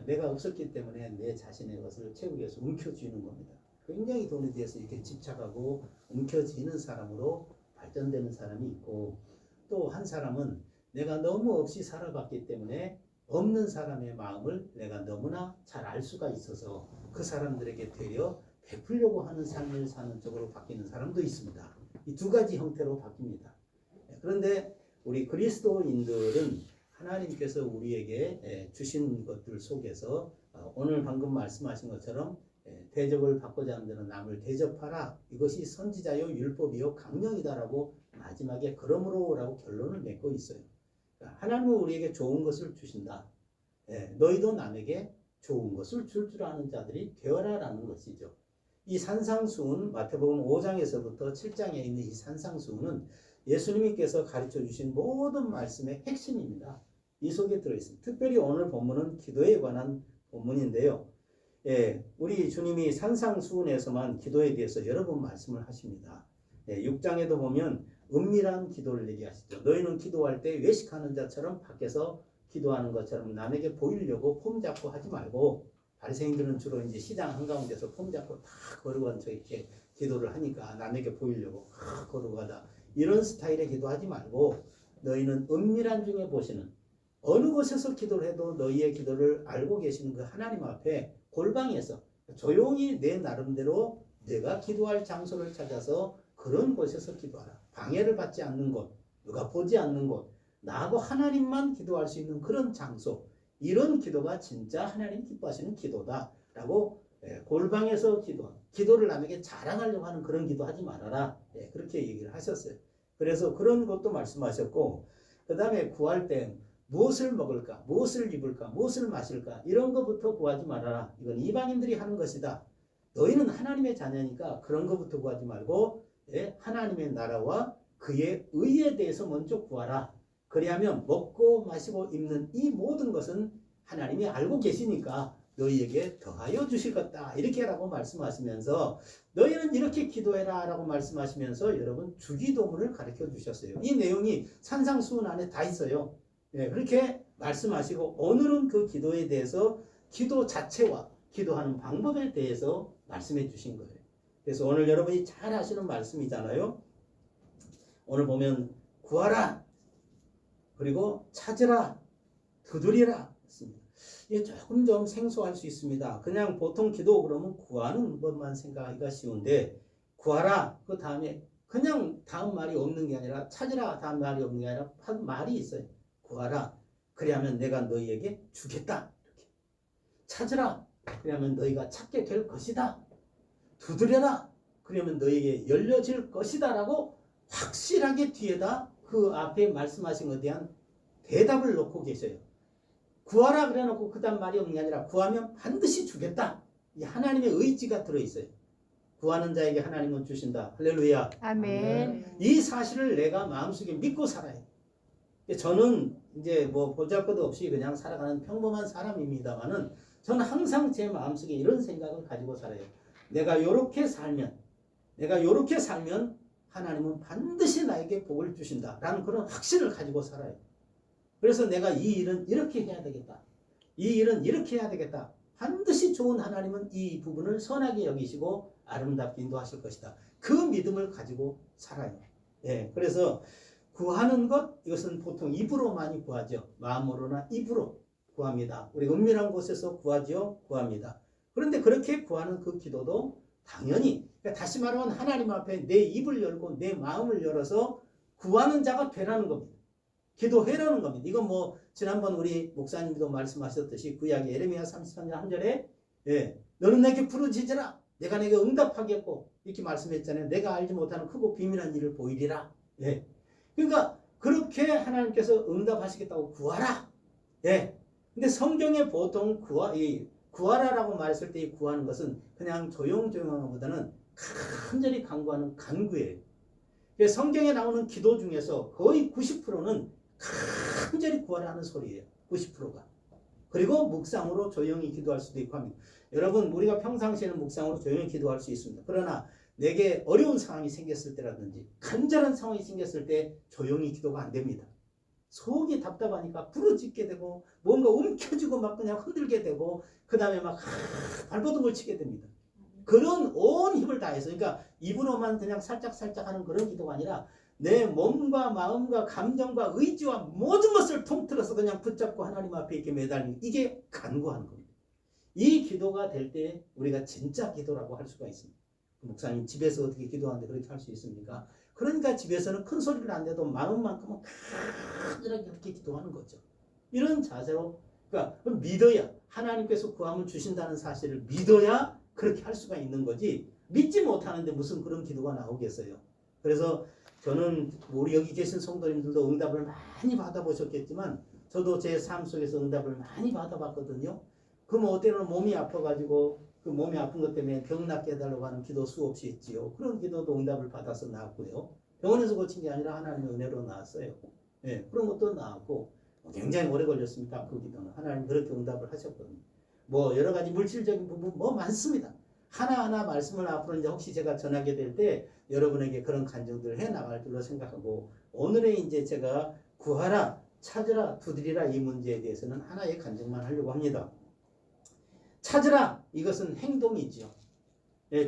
[SPEAKER 5] 내가 없었기 때문에 내 자신의 것을 채우기 위해서 움켜쥐는 겁니다. 굉장히 돈에 대해서 이렇게 집착하고 움켜쥐는 사람으로 발전되는 사람이 있고 또 한 사람은 내가 너무 없이 살아봤기 때문에 없는 사람의 마음을 내가 너무나 잘 알 수가 있어서 그 사람들에게 되려 베풀려고 하는 삶을 사는 쪽으로 바뀌는 사람도 있습니다. 이 두 가지 형태로 바뀝니다. 그런데 우리 그리스도인들은 하나님께서 우리에게 주신 것들 속에서 오늘 방금 말씀하신 것처럼 대접을 받고자 하는 데는 남을 대접하라. 이것이 선지자요 율법이요 강령이다라고 마지막에 그러므로라고 결론을 맺고 있어요. 하나님은 우리에게 좋은 것을 주신다. 너희도 남에게 좋은 것을 줄 아는 자들이 되어라라는 것이죠. 이 산상수훈 마태복음 5장에서부터 7장에 있는 이 산상수훈은 예수님께서 가르쳐 주신 모든 말씀의 핵심입니다. 이 속에 들어있습니다. 특별히 오늘 본문은 기도에 관한 본문인데요. 우리 주님이 산상수훈에서만 기도에 대해서 여러 번 말씀을 하십니다. 6장에도 보면 은밀한 기도를 얘기하시죠. 너희는 기도할 때 외식하는 자처럼 밖에서 기도하는 것처럼 남에게 보이려고 폼 잡고 하지 말고 바리새인들은 주로 이제 시장 한가운데서 폼 잡고 다 걸어가는 척 이렇게 기도를 하니까 남에게 보이려고 걸어가다 이런 스타일의 기도하지 말고 너희는 은밀한 중에 보시는 어느 곳에서 기도를 해도 너희의 기도를 알고 계시는 그 하나님 앞에 골방에서 조용히 내 나름대로 내가 기도할 장소를 찾아서 그런 곳에서 기도하라. 방해를 받지 않는 곳, 누가 보지 않는 곳, 나하고 하나님만 기도할 수 있는 그런 장소, 이런 기도가 진짜 하나님 기뻐하시는 기도다라고 골방에서 기도를 남에게 자랑하려고 하는 그런 기도하지 말아라. 그렇게 얘기를 하셨어요. 그래서 그런 것도 말씀하셨고 그 다음에 구할 때 무엇을 먹을까, 무엇을 입을까, 무엇을 마실까 이런 것부터 구하지 말아라. 이건 이방인들이 하는 것이다. 너희는 하나님의 자녀니까 그런 것부터 구하지 말고 하나님의 나라와 그의 의에 대해서 먼저 구하라. 그리하면 먹고 마시고 입는 이 모든 것은 하나님이 알고 계시니까 너희에게 더하여 주실 것다. 이렇게 하라고 말씀하시면서 너희는 이렇게 기도해라 라고 말씀하시면서 여러분 주기도문을 가르쳐 주셨어요. 이 내용이 산상수훈 안에 다 있어요. 그렇게 말씀하시고 오늘은 그 기도에 대해서 기도 자체와 기도하는 방법에 대해서 말씀해 주신 거예요. 그래서 오늘 여러분이 잘 아시는 말씀이잖아요. 오늘 보면 구하라 그리고 찾으라 두드리라 했습니다. 이게 조금 좀 생소할 수 있습니다. 그냥 보통 기도 그러면 구하는 것만 생각하기가 쉬운데 구하라 그 다음에 그냥 다음 말이 없는 게 아니라 찾으라 다음 말이 없는 게 아니라 말이 있어요. 구하라 그리하면 내가 너희에게 주겠다. 이렇게. 찾으라 그러면 너희가 찾게 될 것이다. 두드려라 그러면 너희에게 열려질 것이다 라고 확실하게 뒤에다 그 앞에 말씀하신 것에 대한 대답을 놓고 계셔요. 구하라 그래놓고 그 다음 말이 없는 게 아니라 구하면 반드시 주겠다. 이 하나님의 의지가 들어있어요. 구하는 자에게 하나님은 주신다. 할렐루야.
[SPEAKER 1] 아멘.
[SPEAKER 5] 이 사실을 내가 마음속에 믿고 살아요. 저는 이제 뭐 보잘것 없이 그냥 살아가는 평범한 사람입니다만은 저는 항상 제 마음속에 이런 생각을 가지고 살아요. 내가 요렇게 살면 하나님은 반드시 나에게 복을 주신다라는 그런 확신을 가지고 살아요. 그래서 내가 이 일은 이렇게 해야 되겠다. 이 일은 이렇게 해야 되겠다. 반드시 좋은 하나님은 이 부분을 선하게 여기시고 아름답게 인도하실 것이다. 그 믿음을 가지고 살아요. 예, 그래서 구하는 것, 이것은 보통 입으로 많이 구하죠. 마음으로나 입으로 구합니다. 우리 은밀한 곳에서 구하죠. 구합니다. 그런데 그렇게 구하는 그 기도도 당연히, 그러니까 다시 말하면 하나님 앞에 내 입을 열고 내 마음을 열어서 구하는 자가 되라는 겁니다. 기도해라는 겁니다. 이건 뭐 지난번 우리 목사님도 말씀하셨듯이 구약의 예레미야 33장 1절에 너는 내게 부르짖으라 내가 내게 응답하겠고 이렇게 말씀했잖아요. 내가 알지 못하는 크고 비밀한 일을 보이리라. 그러니까 그렇게 하나님께서 응답하시겠다고 구하라. 근데 성경에 보통 구하라라고 말했을 때 이 구하는 것은 그냥 조용조용한 것보다는 간절히 간구하는 간구예요. 성경에 나오는 기도 중에서 거의 90%는 간절히 구하라는 소리예요. 90%가. 그리고 묵상으로 조용히 기도할 수도 있고 합니다. 여러분 우리가 평상시에는 묵상으로 조용히 기도할 수 있습니다. 그러나 내게 어려운 상황이 생겼을 때라든지 간절한 상황이 생겼을 때 조용히 기도가 안 됩니다. 속이 답답하니까 부르짖게 되고 뭔가 움켜쥐고 막 그냥 흔들게 되고 그 다음에 막 발버둥을 치게 됩니다. 그런 온 힘을 다해서 그러니까 입으로만 그냥 살짝 하는 그런 기도가 아니라 내 몸과 마음과 감정과 의지와 모든 것을 통틀어서 그냥 붙잡고 하나님 앞에 이렇게 매달리는 이게 간구하는 겁니다. 이 기도가 될 때 우리가 진짜 기도라고 할 수가 있습니다. 목사님 집에서 어떻게 기도하는데 그렇게 할 수 있습니까? 그러니까 집에서는 큰 소리를 안 내도 마음만큼은 간절하게 그렇게 기도하는 거죠. 이런 자세로 그러니까 믿어야 하나님께서 구하면 주신다는 사실을 믿어야 그렇게 할 수가 있는 거지 믿지 못하는데 무슨 그런 기도가 나오겠어요. 그래서 저는 우리 여기 계신 성도님들도 응답을 많이 받아보셨겠지만 저도 제 삶 속에서 응답을 많이 받아봤거든요. 그럼 어때는 몸이 아파가지고 그 몸이 아픈 것 때문에 병 낫게 해달라고 하는 기도 수없이 했지요. 그런 기도도 응답을 받아서 나왔고요. 병원에서 고친 게 아니라 하나님의 은혜로 나왔어요. 그런 것도 나왔고 굉장히 오래 걸렸습니다. 그 기도는 하나님 그렇게 응답을 하셨거든요. 뭐 여러 가지 물질적인 부분 뭐 많습니다. 하나하나 말씀을 앞으로 이제 혹시 제가 전하게 될 때 여러분에게 그런 간증들을 해 나갈 줄로 생각하고 오늘의 이제 제가 구하라, 찾으라, 두드리라 이 문제에 대해서는 하나의 간증만 하려고 합니다. 찾으라 이것은 행동이죠.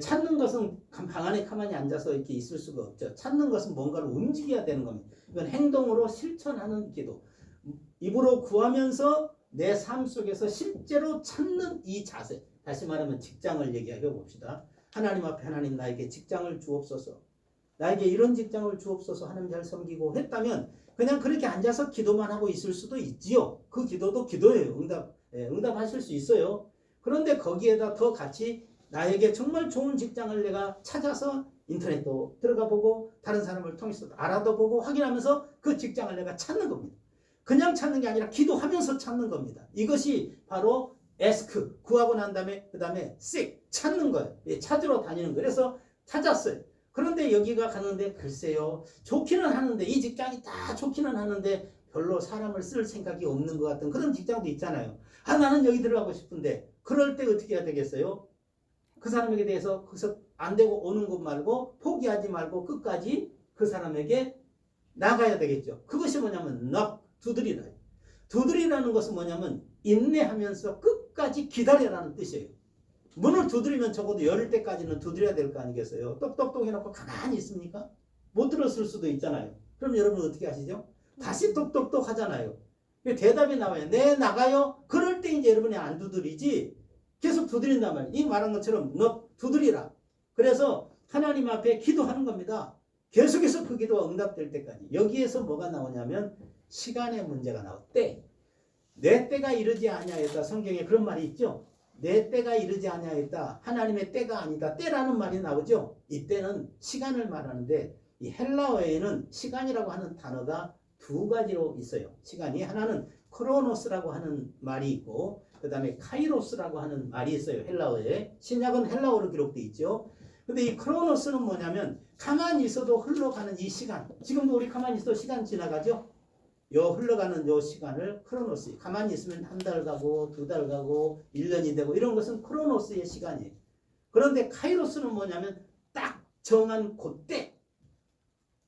[SPEAKER 5] 찾는 것은 방 안에 가만히 앉아서 이렇게 있을 수가 없죠. 찾는 것은 뭔가를 움직여야 되는 겁니다. 이건 행동으로 실천하는 기도. 입으로 구하면서 내 삶 속에서 실제로 찾는 이 자세. 다시 말하면 직장을 얘기해 봅시다. 하나님 앞에 하나님 나에게 직장을 주옵소서. 나에게 이런 직장을 주옵소서. 하나님 잘 섬기고 했다면 그냥 그렇게 앉아서 기도만 하고 있을 수도 있지요. 그 기도도 기도예요. 응답하실 수 있어요. 그런데 거기에다 더 같이 나에게 정말 좋은 직장을 내가 찾아서 인터넷도 들어가 보고 다른 사람을 통해서 알아도 보고 확인하면서 그 직장을 내가 찾는 겁니다. 그냥 찾는 게 아니라 기도하면서 찾는 겁니다. 이것이 바로 ask, 구하고 난 다음에 그 다음에 seek, 찾는 거예요. 찾으러 다니는 거예요. 그래서 찾았어요. 그런데 여기가 가는데 글쎄요. 좋기는 하는데 이 직장이 다 좋기는 하는데 별로 사람을 쓸 생각이 없는 것 같은 그런 직장도 있잖아요. 나는 여기 들어가고 싶은데 그럴 때 어떻게 해야 되겠어요? 그 사람에게 대해서 거기서 안 되고 오는 것 말고 포기하지 말고 끝까지 그 사람에게 나가야 되겠죠. 그것이 뭐냐면 knock, 두드리라. 두드리라는 것은 뭐냐면 인내하면서 끝까지 기다려라는 뜻이에요. 문을 두드리면 적어도 열릴 때까지는 두드려야 될 거 아니겠어요? 똑똑똑 해놓고 가만히 있습니까? 못 들었을 수도 있잖아요. 그럼 여러분 어떻게 하시죠? 다시 똑똑똑 하잖아요. 대답이 나와요. 네, 나가요. 그럴 때 이제 여러분이 안 두드리지 계속 두드린단 말이에요. 이 말한 것처럼 너 두드리라. 그래서 하나님 앞에 기도하는 겁니다. 계속해서 그 기도가 응답될 때까지. 여기에서 뭐가 나오냐면 시간의 문제가 나와. 때. 내 때가 이르지 아니하였다. 성경에 그런 말이 있죠. 내 때가 이르지 아니하였다. 하나님의 때가 아니다. 때라는 말이 나오죠. 이 때는 시간을 말하는데 이 헬라어에는 시간이라고 하는 단어가 두 가지로 있어요. 시간이 하나는 크로노스라고 하는 말이 있고 그 다음에 카이로스라고 하는 말이 있어요. 헬라어에. 신약은 헬라어로 기록되어 있죠. 근데 이 크로노스는 뭐냐면 가만히 있어도 흘러가는 이 시간. 지금도 우리 가만히 있어도 시간 지나가죠. 요 흘러가는 요 시간을 크로노스. 가만히 있으면 한 달 가고 두 달 가고 1년이 되고 이런 것은 크로노스의 시간이에요. 그런데 카이로스는 뭐냐면 딱 정한 그때.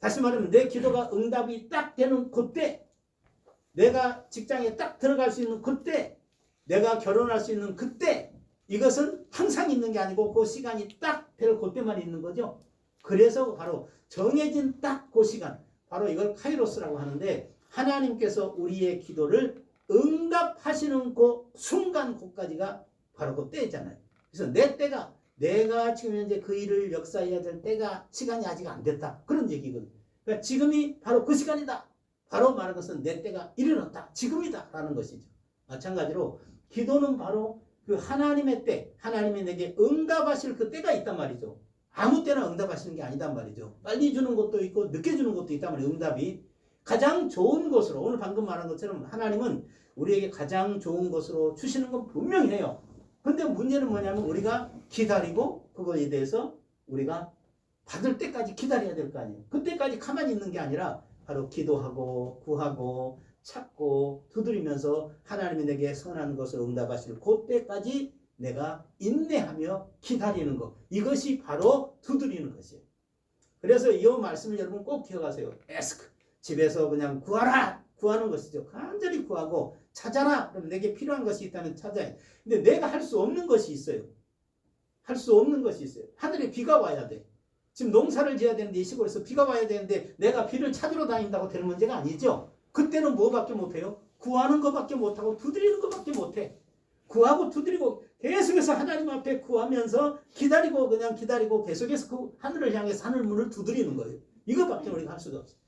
[SPEAKER 5] 다시 말하면 내 기도가 응답이 딱 되는 그때. 내가 직장에 딱 들어갈 수 있는 그때. 내가 결혼할 수 있는 그때. 이것은 항상 있는 게 아니고 그 시간이 딱 될 그때만 있는 거죠. 그래서 바로 정해진 딱 그 시간. 바로 이걸 카이로스라고 하는데 하나님께서 우리의 기도를 응답하시는 그 순간 그까지가 바로 그 때잖아요. 그래서 내 때가 내가 지금 현재 그 일을 역사해야 될 때가 시간이 아직 안 됐다. 그런 얘기거든요. 그러니까 지금이 바로 그 시간이다. 바로 말하는 것은 내 때가 이르렀다. 지금이다. 라는 것이죠. 마찬가지로 기도는 바로 그 하나님의 때, 하나님이 내게 응답하실 그 때가 있단 말이죠. 아무 때나 응답하시는 게 아니단 말이죠. 빨리 주는 것도 있고 늦게 주는 것도 있단 말이에요. 응답이. 가장 좋은 것으로 오늘 방금 말한 것처럼 하나님은 우리에게 가장 좋은 것으로 주시는 건 분명히 해요. 근데 문제는 뭐냐면 우리가 기다리고 그거에 대해서 우리가 받을 때까지 기다려야 될 거 아니에요. 그때까지 가만히 있는 게 아니라 바로 기도하고 구하고 찾고 두드리면서 하나님이 내게 선한 것을 응답하실 그때까지 내가 인내하며 기다리는 것. 이것이 바로 두드리는 것이에요. 그래서 이 말씀을 여러분 꼭 기억하세요. ask. 집에서 그냥 구하라. 구하는 것이죠. 간절히 구하고 찾아라. 그럼 내게 필요한 것이 있다면 찾아야 돼. 근데 내가 할 수 없는 것이 있어요. 할 수 없는 것이 있어요. 하늘에 비가 와야 돼. 지금 농사를 지어야 되는데 이 시골에서 비가 와야 되는데 내가 비를 찾으러 다닌다고 되는 문제가 아니죠. 그때는 뭐밖에 못해요? 구하는 것밖에 못하고 두드리는 것밖에 못해. 구하고 두드리고 계속해서 하나님 앞에 구하면서 기다리고 그냥 기다리고 계속해서 그 하늘을 향해서 하늘 문을 두드리는 거예요. 이것밖에 우리가 할 수가 없어요.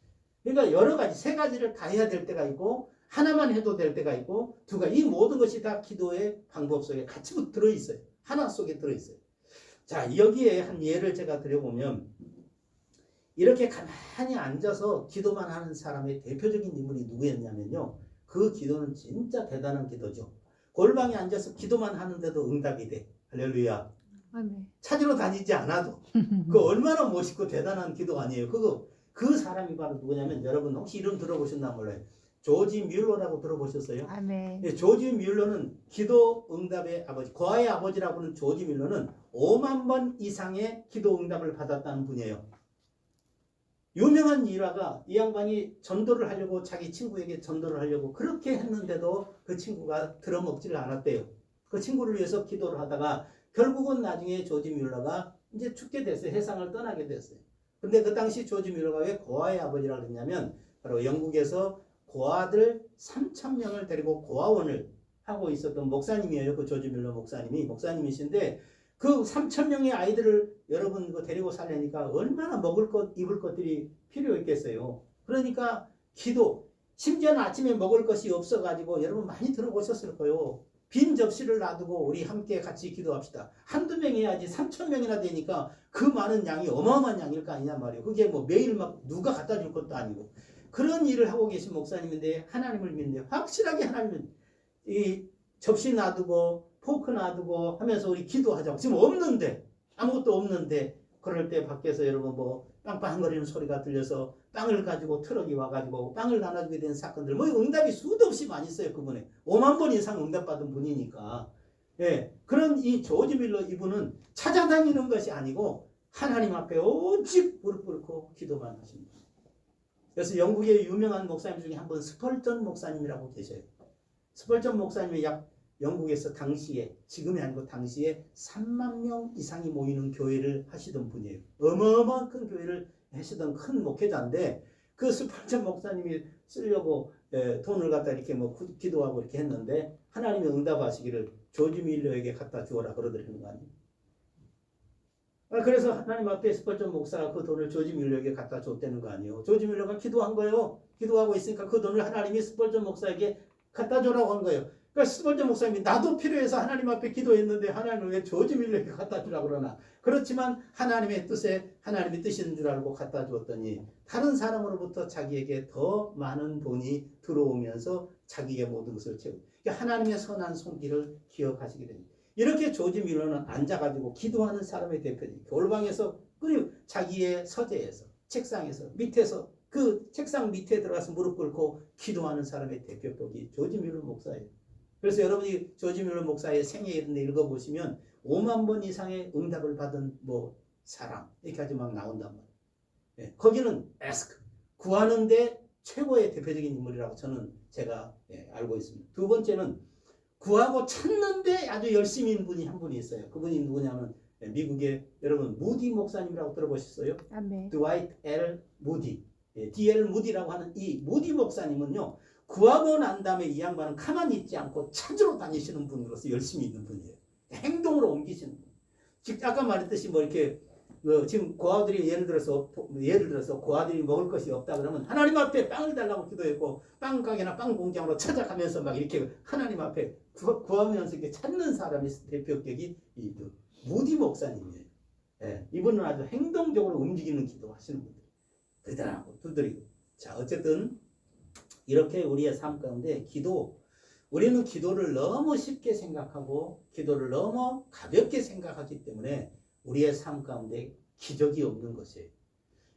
[SPEAKER 5] 그러니까 여러 가지 세 가지를 다 해야 될 때가 있고 하나만 해도 될 때가 있고 두 가지 이 모든 것이 다 기도의 방법 속에 같이 들어있어요. 하나 속에 들어있어요. 자 여기에 한 예를 제가 드려보면 이렇게 가만히 앉아서 기도만 하는 사람의 대표적인 인물이 누구였냐면요. 그 기도는 진짜 대단한 기도죠. 골방에 앉아서 기도만 하는데도 응답이 돼. 할렐루야.
[SPEAKER 1] 아멘.
[SPEAKER 5] 찾으러 다니지 않아도 그 얼마나 멋있고 대단한 기도 아니에요. 그 사람이 바로 누구냐면 여러분 혹시 이름 들어보셨나 몰라요. 조지 뮬러라고 들어보셨어요?
[SPEAKER 1] 아멘.
[SPEAKER 5] 예, 조지 뮬러는 기도 응답의 아버지, 고아의 아버지라고 하는 조지 뮬러는 5만 번 이상의 기도 응답을 받았다는 분이에요. 유명한 일화가 이 양반이 전도를 하려고 자기 친구에게 전도를 하려고 그렇게 했는데도 그 친구가 들어먹지를 않았대요. 그 친구를 위해서 기도를 하다가 결국은 나중에 조지 뮬러가 이제 죽게 됐어요. 세상을 떠나게 됐어요. 근데 그 당시 조지 뮬러가 왜 고아의 아버지라고 했냐면 바로 영국에서 고아들 3,000명을 데리고 고아원을 하고 있었던 목사님이에요. 그 조지 뮬러 목사님이신데 그 3,000명의 아이들을 여러분 데리고 살려니까 얼마나 먹을 것, 입을 것들이 필요했겠어요. 그러니까 기도, 심지어는 아침에 먹을 것이 없어가지고 여러분 많이 들어보셨을 거예요. 빈 접시를 놔두고 우리 함께 같이 기도합시다. 한두 명 해야지 3,000명이나 되니까 그 많은 양이 어마어마한 양일 거 아니냐 말이에요. 그게 뭐 매일 막 누가 갖다 줄 것도 아니고. 그런 일을 하고 계신 목사님인데 하나님을 믿는데 확실하게 하나님은 이 접시 놔두고 포크 놔두고 하면서 우리 기도하자고. 지금 없는데 아무것도 없는데 그럴 때 밖에서 여러분 뭐 빵빵거리는 소리가 들려서 빵을 가지고 트럭이 와가지고 빵을 나눠주게 된 사건들 뭐 응답이 수도 없이 많이 있어요. 그분에 5만 번 이상 응답받은 분이니까. 예, 그런 이 조지 밀러 이분은 찾아다니는 것이 아니고 하나님 앞에 오직 무릎 꿇고 기도만 하십니다. 그래서 영국의 유명한 목사님 중에 한 분 스펄전 목사님이라고 계셔요. 스펄전 목사님이 영국에서 당시에 지금이 아니고 당시에 3만 명 이상이 모이는 교회를 하시던 분이에요. 어마어마한 큰 교회를 하시던 큰 목회자인데 그 스펄전 목사님이 쓰려고 돈을 갖다 이렇게 뭐 기도하고 이렇게 했는데 하나님이 응답하시기를 조지 밀러에게 갖다 주어라 그러더라는 거 아니에요. 그래서 하나님 앞에 스펄전 목사가 그 돈을 조지 밀러에게 갖다 줬다는 거 아니에요. 조지 밀러가 기도한 거예요. 기도하고 있으니까 그 돈을 하나님이 스펄전 목사에게 갖다 주라고 한 거예요. 그러니까 스벌전 목사님이 나도 필요해서 하나님 앞에 기도했는데 하나님은 왜 조지 밀러에게 갖다 주라고 그러나. 그렇지만 하나님의 뜻에 하나님의 뜻인 줄 알고 갖다 주었더니 다른 사람으로부터 자기에게 더 많은 돈이 들어오면서 자기의 모든 것을 채우고, 그러니까 하나님의 선한 손길을 기억하시게 됩니다. 이렇게 조지 밀러는 앉아가지고 기도하는 사람의 대표입니다. 골방에서 그리고 자기의 서재에서 책상에서 밑에서 그 책상 밑에 들어가서 무릎 꿇고 기도하는 사람의 대표격이 조지 밀러 목사예요. 그래서 여러분이 조지 밀러 목사의 생애 이런 데 읽어보시면 5만 번 이상의 응답을 받은 뭐 사람 이렇게까지 막 나온단 말이에요. 예, 거기는 ask 구하는데 최고의 대표적인 인물이라고 저는 제가 알고 있습니다. 두 번째는 구하고 찾는데 아주 열심히 있는 분이 한 분이 있어요. 그분이 누구냐면 미국의 여러분 무디 목사님이라고 들어보셨어요?
[SPEAKER 1] 아멘.
[SPEAKER 5] 드와이트 L 무디, D.L. 무디라고 하는 이 무디 목사님은요, 구하고 난 다음에 이 양반은 가만히 있지 않고 찾으러 다니시는 분으로서 열심히 있는 분이에요. 행동으로 옮기시는 분. 즉 아까 말했듯이 뭐 이렇게 지금 고아들이 예를 들어서 고아들이 먹을 것이 없다 그러면 하나님 앞에 빵을 달라고 기도했고 빵 가게나 빵 공장으로 찾아가면서 막 이렇게 하나님 앞에 구하면서 이렇게 찾는 사람이 대표격이 이 무디 목사님이에요. 예, 이분은 아주 행동적으로 움직이는 기도하시는 분들. 대단하고 두드리고. 자, 어쨌든 이렇게 우리의 삶 가운데 우리는 기도를 너무 쉽게 생각하고 기도를 너무 가볍게 생각하기 때문에 우리의 삶 가운데 기적이 없는 것이에요.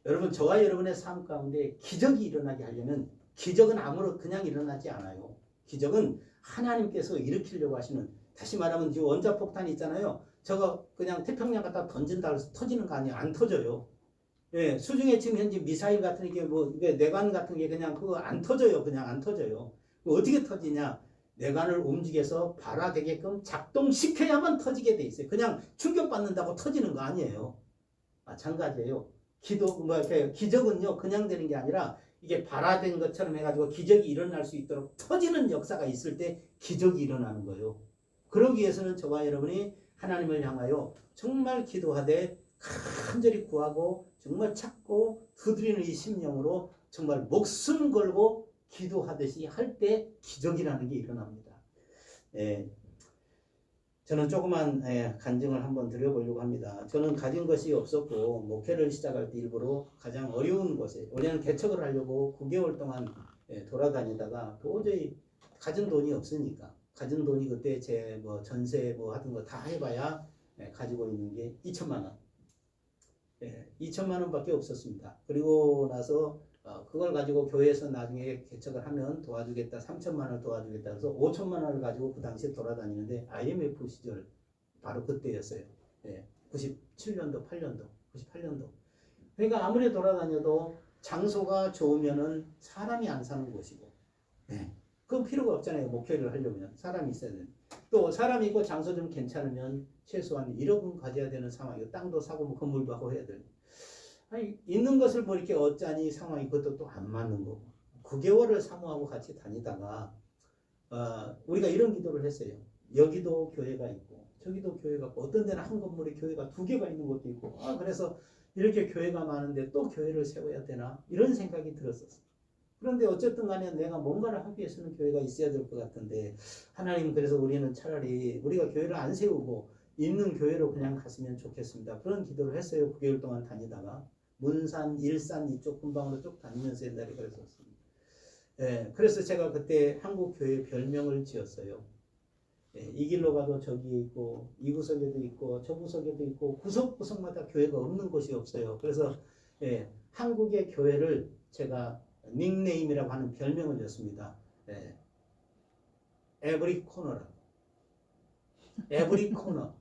[SPEAKER 5] 여러분, 저와 여러분의 삶 가운데 기적이 일어나게 하려면 기적은 그냥 일어나지 않아요. 기적은 하나님께서 일으키려고 하시는, 다시 말하면 지금 원자폭탄이 있잖아요. 저거 그냥 태평양 갖다 던진다 해서 터지는 거 아니에요. 안 터져요. 예, 수중에 지금 현재 미사일 같은 게 뇌관 같은 게 그냥 그거 안 터져요. 그냥 안 터져요. 어떻게 터지냐? 뇌관을 움직여서 발화되게끔 작동시켜야만 터지게 돼 있어요. 그냥 충격받는다고 터지는 거 아니에요. 마찬가지예요. 기적은요, 그냥 되는 게 아니라 이게 발화된 것처럼 해가지고 기적이 일어날 수 있도록 터지는 역사가 있을 때 기적이 일어나는 거예요. 그러기 위해서는 저와 여러분이 하나님을 향하여 정말 기도하되 간절히 구하고 정말 찾고 두드리는 이 심령으로 정말 목숨 걸고 기도하듯이 할 때 기적이라는 게 일어납니다. 저는 조그만 간증을 한번 드려보려고 합니다. 저는 가진 것이 없었고 목회를 시작할 때 일부러 가장 어려운 곳에, 우리는 개척을 하려고 9개월 동안 돌아다니다가 도저히 가진 돈이 없으니까, 가진 돈이 그때 제 전세 하던 거 다 해봐야 가지고 있는 게 2천만 원. 2천만 원밖에 없었습니다. 그리고 나서 그걸 가지고 교회에서 나중에 개척을 하면 도와주겠다, 3천만 원을 도와주겠다 해서 5천만 원을 가지고 그 당시에 돌아다니는데 IMF 시절 바로 그때였어요. 97년도, 98년도. 그러니까 아무리 돌아다녀도 장소가 좋으면은 사람이 안 사는 곳이고, 그건 필요가 없잖아요. 목회를 하려면 사람이 있어야 되는. 또 사람이 있고 장소 좀 괜찮으면 최소한 1억은 가져야 되는 상황이고, 땅도 사고 건물도 하고 해야 되는. 아니, 있는 것을 이렇게 어쩌니 상황이 그것도 또 안 맞는 거고. 9개월을 사모하고 같이 다니다가 우리가 이런 기도를 했어요. 여기도 교회가 있고 저기도 교회가 있고 어떤 데는 한 건물에 교회가 2개가 있는 것도 있고, 그래서 이렇게 교회가 많은데 또 교회를 세워야 되나 이런 생각이 들었었어요. 그런데 어쨌든 간에 내가 뭔가를 하기 위해서는 교회가 있어야 될 것 같은데, 하나님, 그래서 우리는 차라리 우리가 교회를 안 세우고 있는 교회로 그냥 갔으면 좋겠습니다. 그런 기도를 했어요. 9개월 동안 다니다가 문산, 일산 이쪽 근방으로 쭉 다니면서 옛날에 그랬었습니다. 그래서 제가 그때 한국 교회 별명을 지었어요. 이 길로 가도 저기 있고 이 구석에도 있고 저 구석에도 있고 구석구석마다 교회가 없는 곳이 없어요. 그래서 한국의 교회를 제가 닉네임이라고 하는 별명을 줬습니다. 에브리 코너라고. 에브리 코너.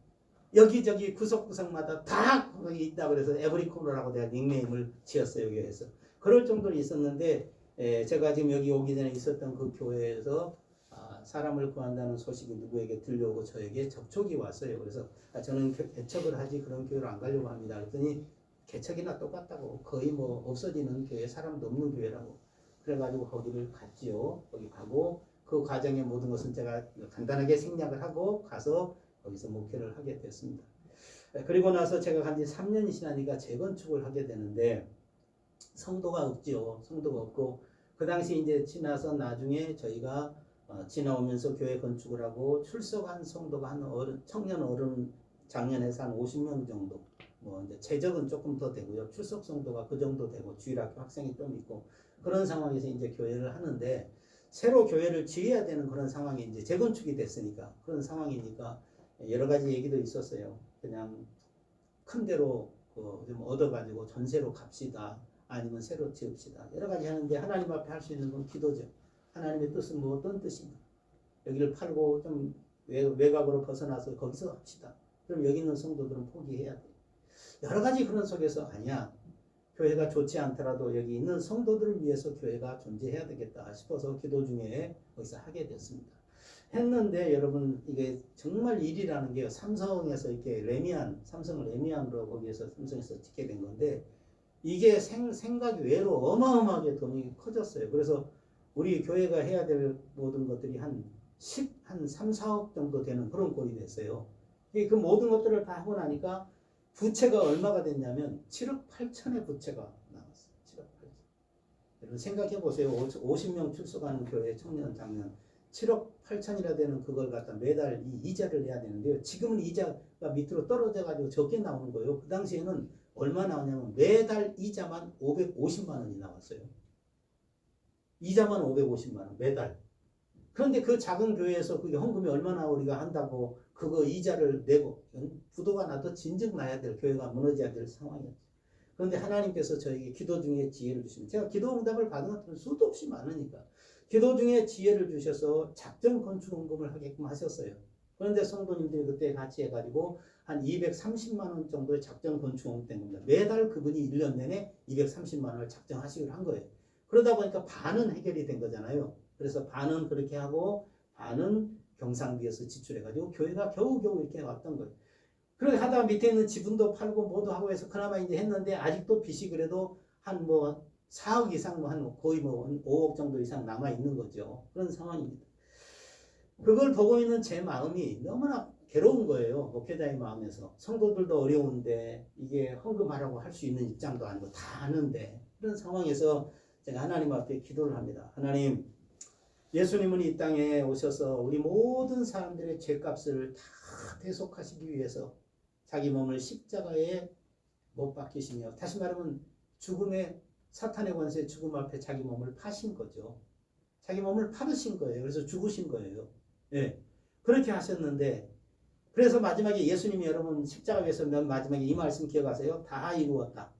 [SPEAKER 5] 여기저기 구석구석마다 다 거기 있다 그래서 에브리 코너라고 내가 닉네임을 지었어요. 교회에서. 그럴 정도로 있었는데, 제가 지금 여기 오기 전에 있었던 그 교회에서 사람을 구한다는 소식이 누구에게 들려오고 저에게 접촉이 왔어요. 그래서 저는 개척을 하지 그런 교회로 안 가려고 합니다. 그랬더니 개척이나 똑같다고, 거의 없어지는 교회, 사람도 없는 교회라고. 그래가지고 거기를 갔지요. 거기 가고 그 과정의 모든 것은 제가 간단하게 생략을 하고 가서 거기서 목회를 하게 됐습니다. 그리고 나서 제가 간 지 3년이 지나니까 재건축을 하게 되는데 성도가 없지요. 성도가 없고, 그 당시 이제 지나서 나중에 저희가 지나오면서 교회 건축을 하고 출석한 성도가 한 청년 어른 작년에서 한 50명 정도. 뭐 이제 최적은 조금 더 되고요. 출석 성도가 그 정도 되고 주일학교 학생이 좀 있고 그런 상황에서 이제 교회를 하는데 새로 교회를 지어야 되는 그런 상황이 이제 재건축이 됐으니까 그런 상황이니까 여러 가지 얘기도 있었어요. 그냥 큰 데로 좀 얻어가지고 전세로 갑시다. 아니면 새로 지읍시다. 여러 가지 하는데 하나님 앞에 할 수 있는 건 기도죠. 하나님의 뜻은 뭐 어떤 뜻인가? 여기를 팔고 좀 외곽으로 벗어나서 거기서 합시다. 그럼 여기 있는 성도들은 포기해야 돼. 여러 가지 그런 속에서 아니야. 교회가 좋지 않더라도 여기 있는 성도들을 위해서 교회가 존재해야 되겠다 싶어서 기도 중에 거기서 하게 됐습니다. 했는데 여러분 이게 정말 일이라는 게요. 삼성에서 이렇게 삼성을 레미안으로 거기에서 삼성에서 짓게 된 건데 이게 생각 외로 어마어마하게 돈이 커졌어요. 그래서 우리 교회가 해야 될 모든 것들이 한 3, 4억 정도 되는 그런 꼴이 됐어요. 그 모든 것들을 다 하고 나니까 부채가 얼마가 됐냐면 7억 8천의 부채가 나왔어요. 7억 8천. 여러분 생각해 보세요. 50명 출석하는 교회 청년 장년 7억 8천이라 되는 그걸 갖다 매달 이 이자를 내야 되는데요. 지금은 이자가 밑으로 떨어져 가지고 적게 나오는 거예요. 그 당시에는 얼마 나오냐면 매달 이자만 550만 원이 나왔어요. 이자만 550만 원 매달. 그런데 그 작은 교회에서 그게 헌금이 얼마나 우리가 한다고 그거 이자를 내고 부도가 나도 진즉 나야 될 교회가 무너져야 될 상황이었죠. 그런데 하나님께서 저에게 기도 중에 지혜를 주시면 제가 기도 응답을 받은 것들은 수도 없이 많으니까 기도 중에 지혜를 주셔서 작정 건축 헌금을 하게끔 하셨어요. 그런데 성도님들이 그때 같이 해가지고 한 230만 원 정도의 작정 건축 헌금 된 겁니다. 매달 그분이 1년 내내 230만 원을 작정하시기로 한 거예요. 그러다 보니까 반은 해결이 된 거잖아요. 그래서 반은 그렇게 하고 반은 경상비에서 지출해가지고 교회가 겨우겨우 이렇게 왔던 거예요. 그렇게 하다가 밑에 있는 지분도 팔고 뭐도 하고 해서 그나마 이제 했는데 아직도 빚이 그래도 한 뭐 4억 이상 뭐 한 거의 뭐 5억 정도 이상 남아 있는 거죠. 그런 상황입니다. 그걸 보고 있는 제 마음이 너무나 괴로운 거예요. 목회자의 마음에서. 성도들도 어려운데 이게 헌금하라고 할 수 있는 입장도 아니고 다 아는데 그런 상황에서 제가 하나님 앞에 기도를 합니다. 하나님, 예수님은 이 땅에 오셔서 우리 모든 사람들의 죄값을 다 대속하시기 위해서 자기 몸을 십자가에 못 박히시며 다시 말하면 죽음의 사탄의 권세 죽음 앞에 자기 몸을 파신 거죠. 자기 몸을 파르신 거예요. 그래서 죽으신 거예요. 예. 그렇게 하셨는데 그래서 마지막에 예수님이 여러분 십자가 위에서 맨 마지막에 이 말씀 기억하세요? 다 이루었다.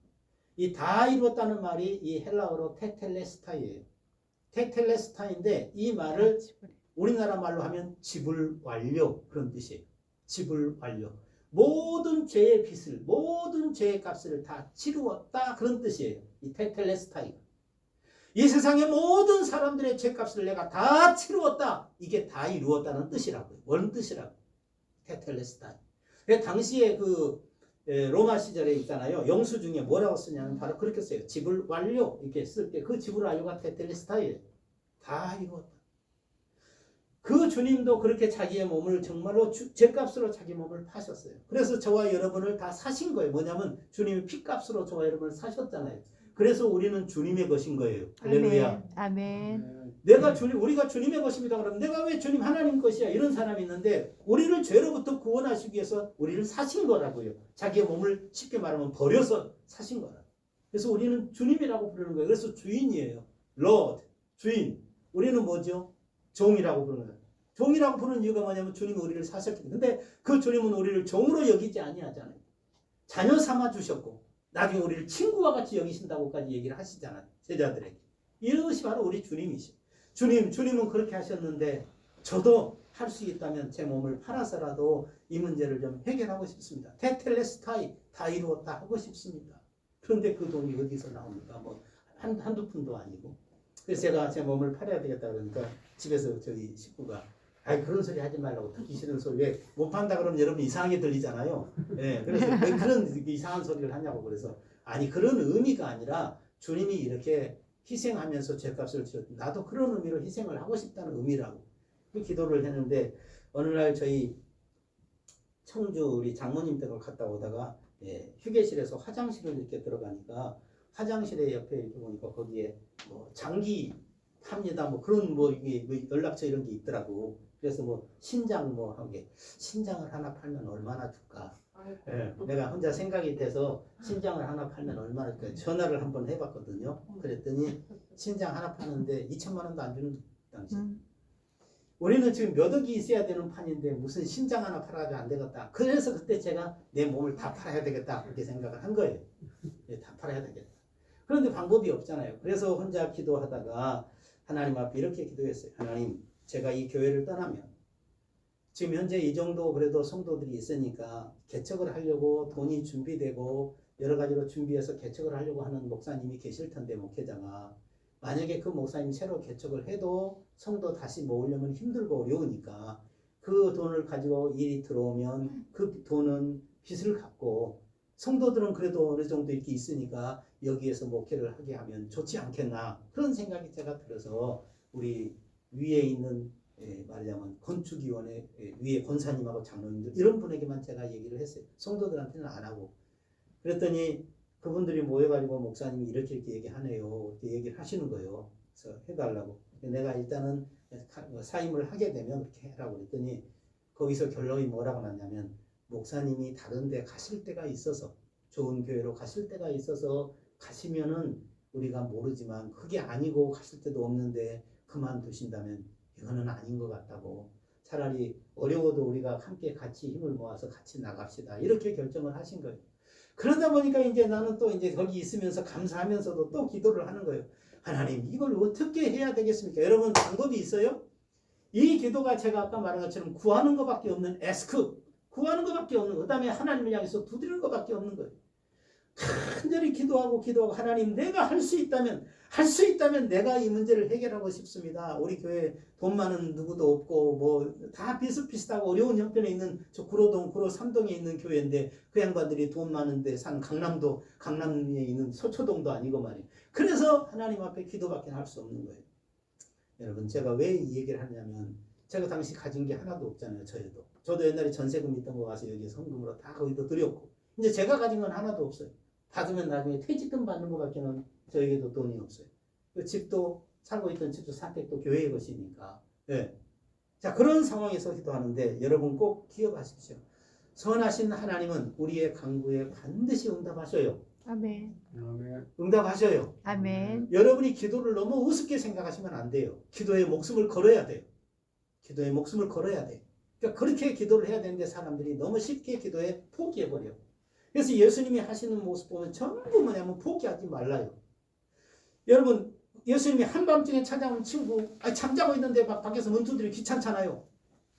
[SPEAKER 5] 이 다 이루었다는 말이 이 헬라어로 테텔레스타이예요. 테텔레스타인데 이 말을 우리나라 말로 하면 지불 완료 그런 뜻이에요. 지불 완료. 모든 죄의 빚을 모든 죄의 값을 다 치루었다 그런 뜻이에요. 이 테텔레스타이가. 이 세상의 모든 사람들의 죄값을 내가 다 치루었다. 이게 다 이루었다는 뜻이라고요. 원 뜻이라고. 테텔레스타이. 당시에 그 로마 시절에 있잖아요. 영수 중에 뭐라고 쓰냐면 바로 그렇게 써요. 지불 완료 이렇게 쓸 때 그 지불 완료가 테텔레스타이예요. 다 이루었다. 그 주님도 그렇게 자기의 몸을 정말로 죄값으로 자기 몸을 파셨어요. 그래서 저와 여러분을 다 사신 거예요. 뭐냐면 주님이 피값으로 저와 여러분을 사셨잖아요. 그래서 우리는 주님의 것인 거예요. 할렐루야.
[SPEAKER 1] 아멘.
[SPEAKER 5] 우리가 주님의 것입니다. 그러면 내가 왜 주님 하나님 것이야? 이런 사람이 있는데 우리를 죄로부터 구원하시기 위해서 우리를 사신 거라고요. 자기의 몸을 쉽게 말하면 버려서 사신 거라. 그래서 우리는 주님이라고 부르는 거예요. 그래서 주인이에요. Lord, 주인. 우리는 뭐죠? 종이라고 부르는 거예요. 종이라고 부르는 이유가 뭐냐면 주님이 우리를 사셨기 때문에. 근데 그 주님은 우리를 종으로 여기지 아니하잖아요. 자녀 삼아 주셨고 나중에 우리를 친구와 같이 여기신다고까지 얘기를 하시잖아요. 제자들에게. 이것이 바로 우리 주님이시죠. 주님은 그렇게 하셨는데 저도 할 수 있다면 제 몸을 팔아서라도 이 문제를 좀 해결하고 싶습니다. 테텔레스타이 다 이루었다 하고 싶습니다. 그런데 그 돈이 어디서 나옵니까? 뭐 한두 푼도 아니고. 그래서 제가 제 몸을 팔아야 되겠다 그러니까 집에서 저희 식구가 그런 소리 하지 말라고 듣기 싫은 소리 왜 못 판다 그러면 여러분 이상하게 들리잖아요. 예, 그래서 왜 그런 이상한 소리를 하냐고 그래서 아니 그런 의미가 아니라 주님이 이렇게 희생하면서 죄값을 치렀다. 나도 그런 의미로 희생을 하고 싶다는 의미라고 그 기도를 했는데 어느 날 저희 청주 우리 장모님 댁을 갔다 오다가 휴게실에서 화장실을 이렇게 들어가니까 화장실에 옆에 이렇게 보니까 거기에 뭐 장기 합니다. 뭐 그런 뭐 이게 뭐 연락처 이런 게 있더라고. 그래서 뭐 신장 뭐 하게 신장을 하나 팔면 얼마나 줄까? 예, 내가 혼자 생각이 돼서 신장을 하나 팔면 얼마나 줄까? 전화를 한번 해봤거든요. 그랬더니 신장 하나 파는데 2천만 원도 안 주는 당시. 우리는 지금 몇 억이 있어야 되는 판인데 무슨 신장 하나 팔아가지고 안 되겠다. 그래서 그때 제가 내 몸을 다 팔아야 되겠다 그렇게 생각을 한 거예요. 예, 다 팔아야 되겠다. 그런데 방법이 없잖아요. 그래서 혼자 기도하다가 하나님 앞에 이렇게 기도했어요. 하나님, 제가 이 교회를 떠나면 지금 현재 이 정도 그래도 성도들이 있으니까 개척을 하려고 돈이 준비되고 여러 가지로 준비해서 개척을 하려고 하는 목사님이 계실 텐데 목회자가 만약에 그 목사님이 새로 개척을 해도 성도 다시 모으려면 힘들고 어려우니까 그 돈을 가지고 일이 들어오면 그 돈은 빚을 갚고 성도들은 그래도 어느 정도 이렇게 있으니까 여기에서 목회를 하게 하면 좋지 않겠나 그런 생각이 제가 들어서 우리 위에 있는 말하자면 건축위원회 위에 권사님하고 장로님들 이런 분에게만 제가 얘기를 했어요. 성도들한테는 안 하고 그랬더니 그분들이 모여가지고 목사님이 이렇게 얘기하네요. 이렇게 얘기를 하시는 거예요. 그래서 해달라고. 내가 일단은 사임을 하게 되면 그렇게 해라고 그랬더니 거기서 결론이 뭐라고 났냐면 목사님이 다른 데 가실 때가 있어서 좋은 교회로 가실 때가 있어서 가시면은 우리가 모르지만 그게 아니고 가실 때도 없는데 그만두신다면 이거는 아닌 것 같다고 차라리 어려워도 우리가 함께 같이 힘을 모아서 같이 나갑시다 이렇게 결정을 하신 거예요. 그러다 보니까 이제 나는 또 이제 거기 있으면서 감사하면서도 또 기도를 하는 거예요. 하나님 이걸 어떻게 해야 되겠습니까? 여러분 방법이 있어요? 이 기도가 제가 아까 말한 것처럼 구하는 것밖에 없는 에스크 구하는 것밖에 없는 거. 그 다음에 하나님을 향해서 두드리는 것밖에 없는 거예요. 간절히 기도하고 하나님 내가 할 수 있다면 내가 이 문제를 해결하고 싶습니다. 우리 교회 돈 많은 누구도 없고 뭐 다 비슷비슷하고 어려운 형편에 있는 저 구로동 구로 3동에 있는 교회인데 그 양반들이 돈 많은데 산 강남에 있는 서초동도 아니고 말이에요. 그래서 하나님 앞에 기도밖에 할 수 없는 거예요. 여러분 제가 왜 이 얘기를 하냐면 제가 당시 가진 게 하나도 없잖아요. 저도 옛날에 전세금 있던 거 가서 여기 성금으로 다 거기도 드렸고 이제 제가 가진 건 하나도 없어요. 받으면 나중에 퇴직금 받는 것밖에는 저에게도 돈이 없어요. 그 집도 살고 있던 집도 사택도 교회의 것이니까. 네. 자 그런 상황에서 기도하는데 여러분 꼭 기억하십시오. 선하신 하나님은 우리의 간구에 반드시 응답하셔요.
[SPEAKER 1] 아멘.
[SPEAKER 5] 응답하셔요.
[SPEAKER 1] 아멘.
[SPEAKER 5] 여러분이 기도를 너무 우습게 생각하시면 안 돼요. 기도에 목숨을 걸어야 돼요. 기도에 목숨을 걸어야 돼요. 그러니까 그렇게 기도를 해야 되는데 사람들이 너무 쉽게 기도에 포기해버려요. 그래서 예수님이 하시는 모습 보면 전부 뭐냐면 포기하지 말라요. 여러분 예수님이 한밤중에 찾아온 친구 잠자고 있는데 막 밖에서 문 두드리기 귀찮잖아요.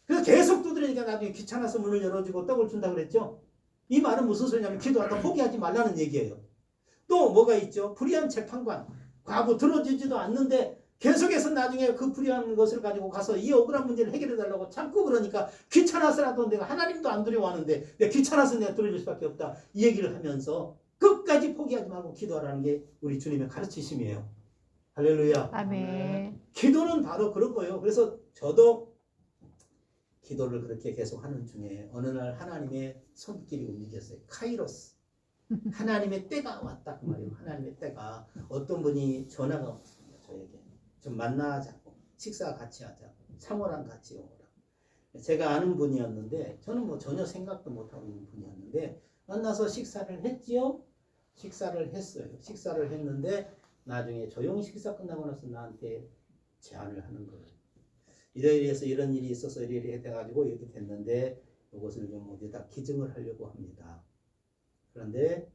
[SPEAKER 5] 그래서 계속 두드리니까 나중에 귀찮아서 문을 열어주고 떡을 준다고 그랬죠. 이 말은 무슨 소리냐면 기도하다 포기하지 말라는 얘기예요. 또 뭐가 있죠? 불의한 재판관 과거 들어주지도 않는데 계속해서 나중에 그 불의한 것을 가지고 가서 이 억울한 문제를 해결해 달라고 참고 그러니까 귀찮아서라도 내가 하나님도 안 두려워하는데 내가 귀찮아서 내가 들어줄 수밖에 없다 이 얘기를 하면서 끝까지 포기하지 말고 기도하라는 게 우리 주님의 가르치심이에요. 할렐루야.
[SPEAKER 1] 아멘.
[SPEAKER 5] 기도는 바로 그런 거예요. 그래서 저도 기도를 그렇게 계속 하는 중에 어느 날 하나님의 손길이 움직였어요. 카이로스. 하나님의 때가 왔다 그 말이에요. 하나님의 때가 어떤 분이 전화가 왔습니다. 저에게. 좀 만나자고 식사 같이 하자고 상호랑 같이 오라. 제가 아는 분이었는데 저는 뭐 전혀 생각도 못하고 있는 분이었는데 만나서 식사를 했지요. 식사를 했어요. 식사를 했는데 나중에 조용히 식사 끝나고 나서 나한테 제안을 하는 거예요. 이래서 이런 일이 있어서 이래 돼가지고 이렇게 됐는데 이것을 좀 어디다 기증을 하려고 합니다. 그런데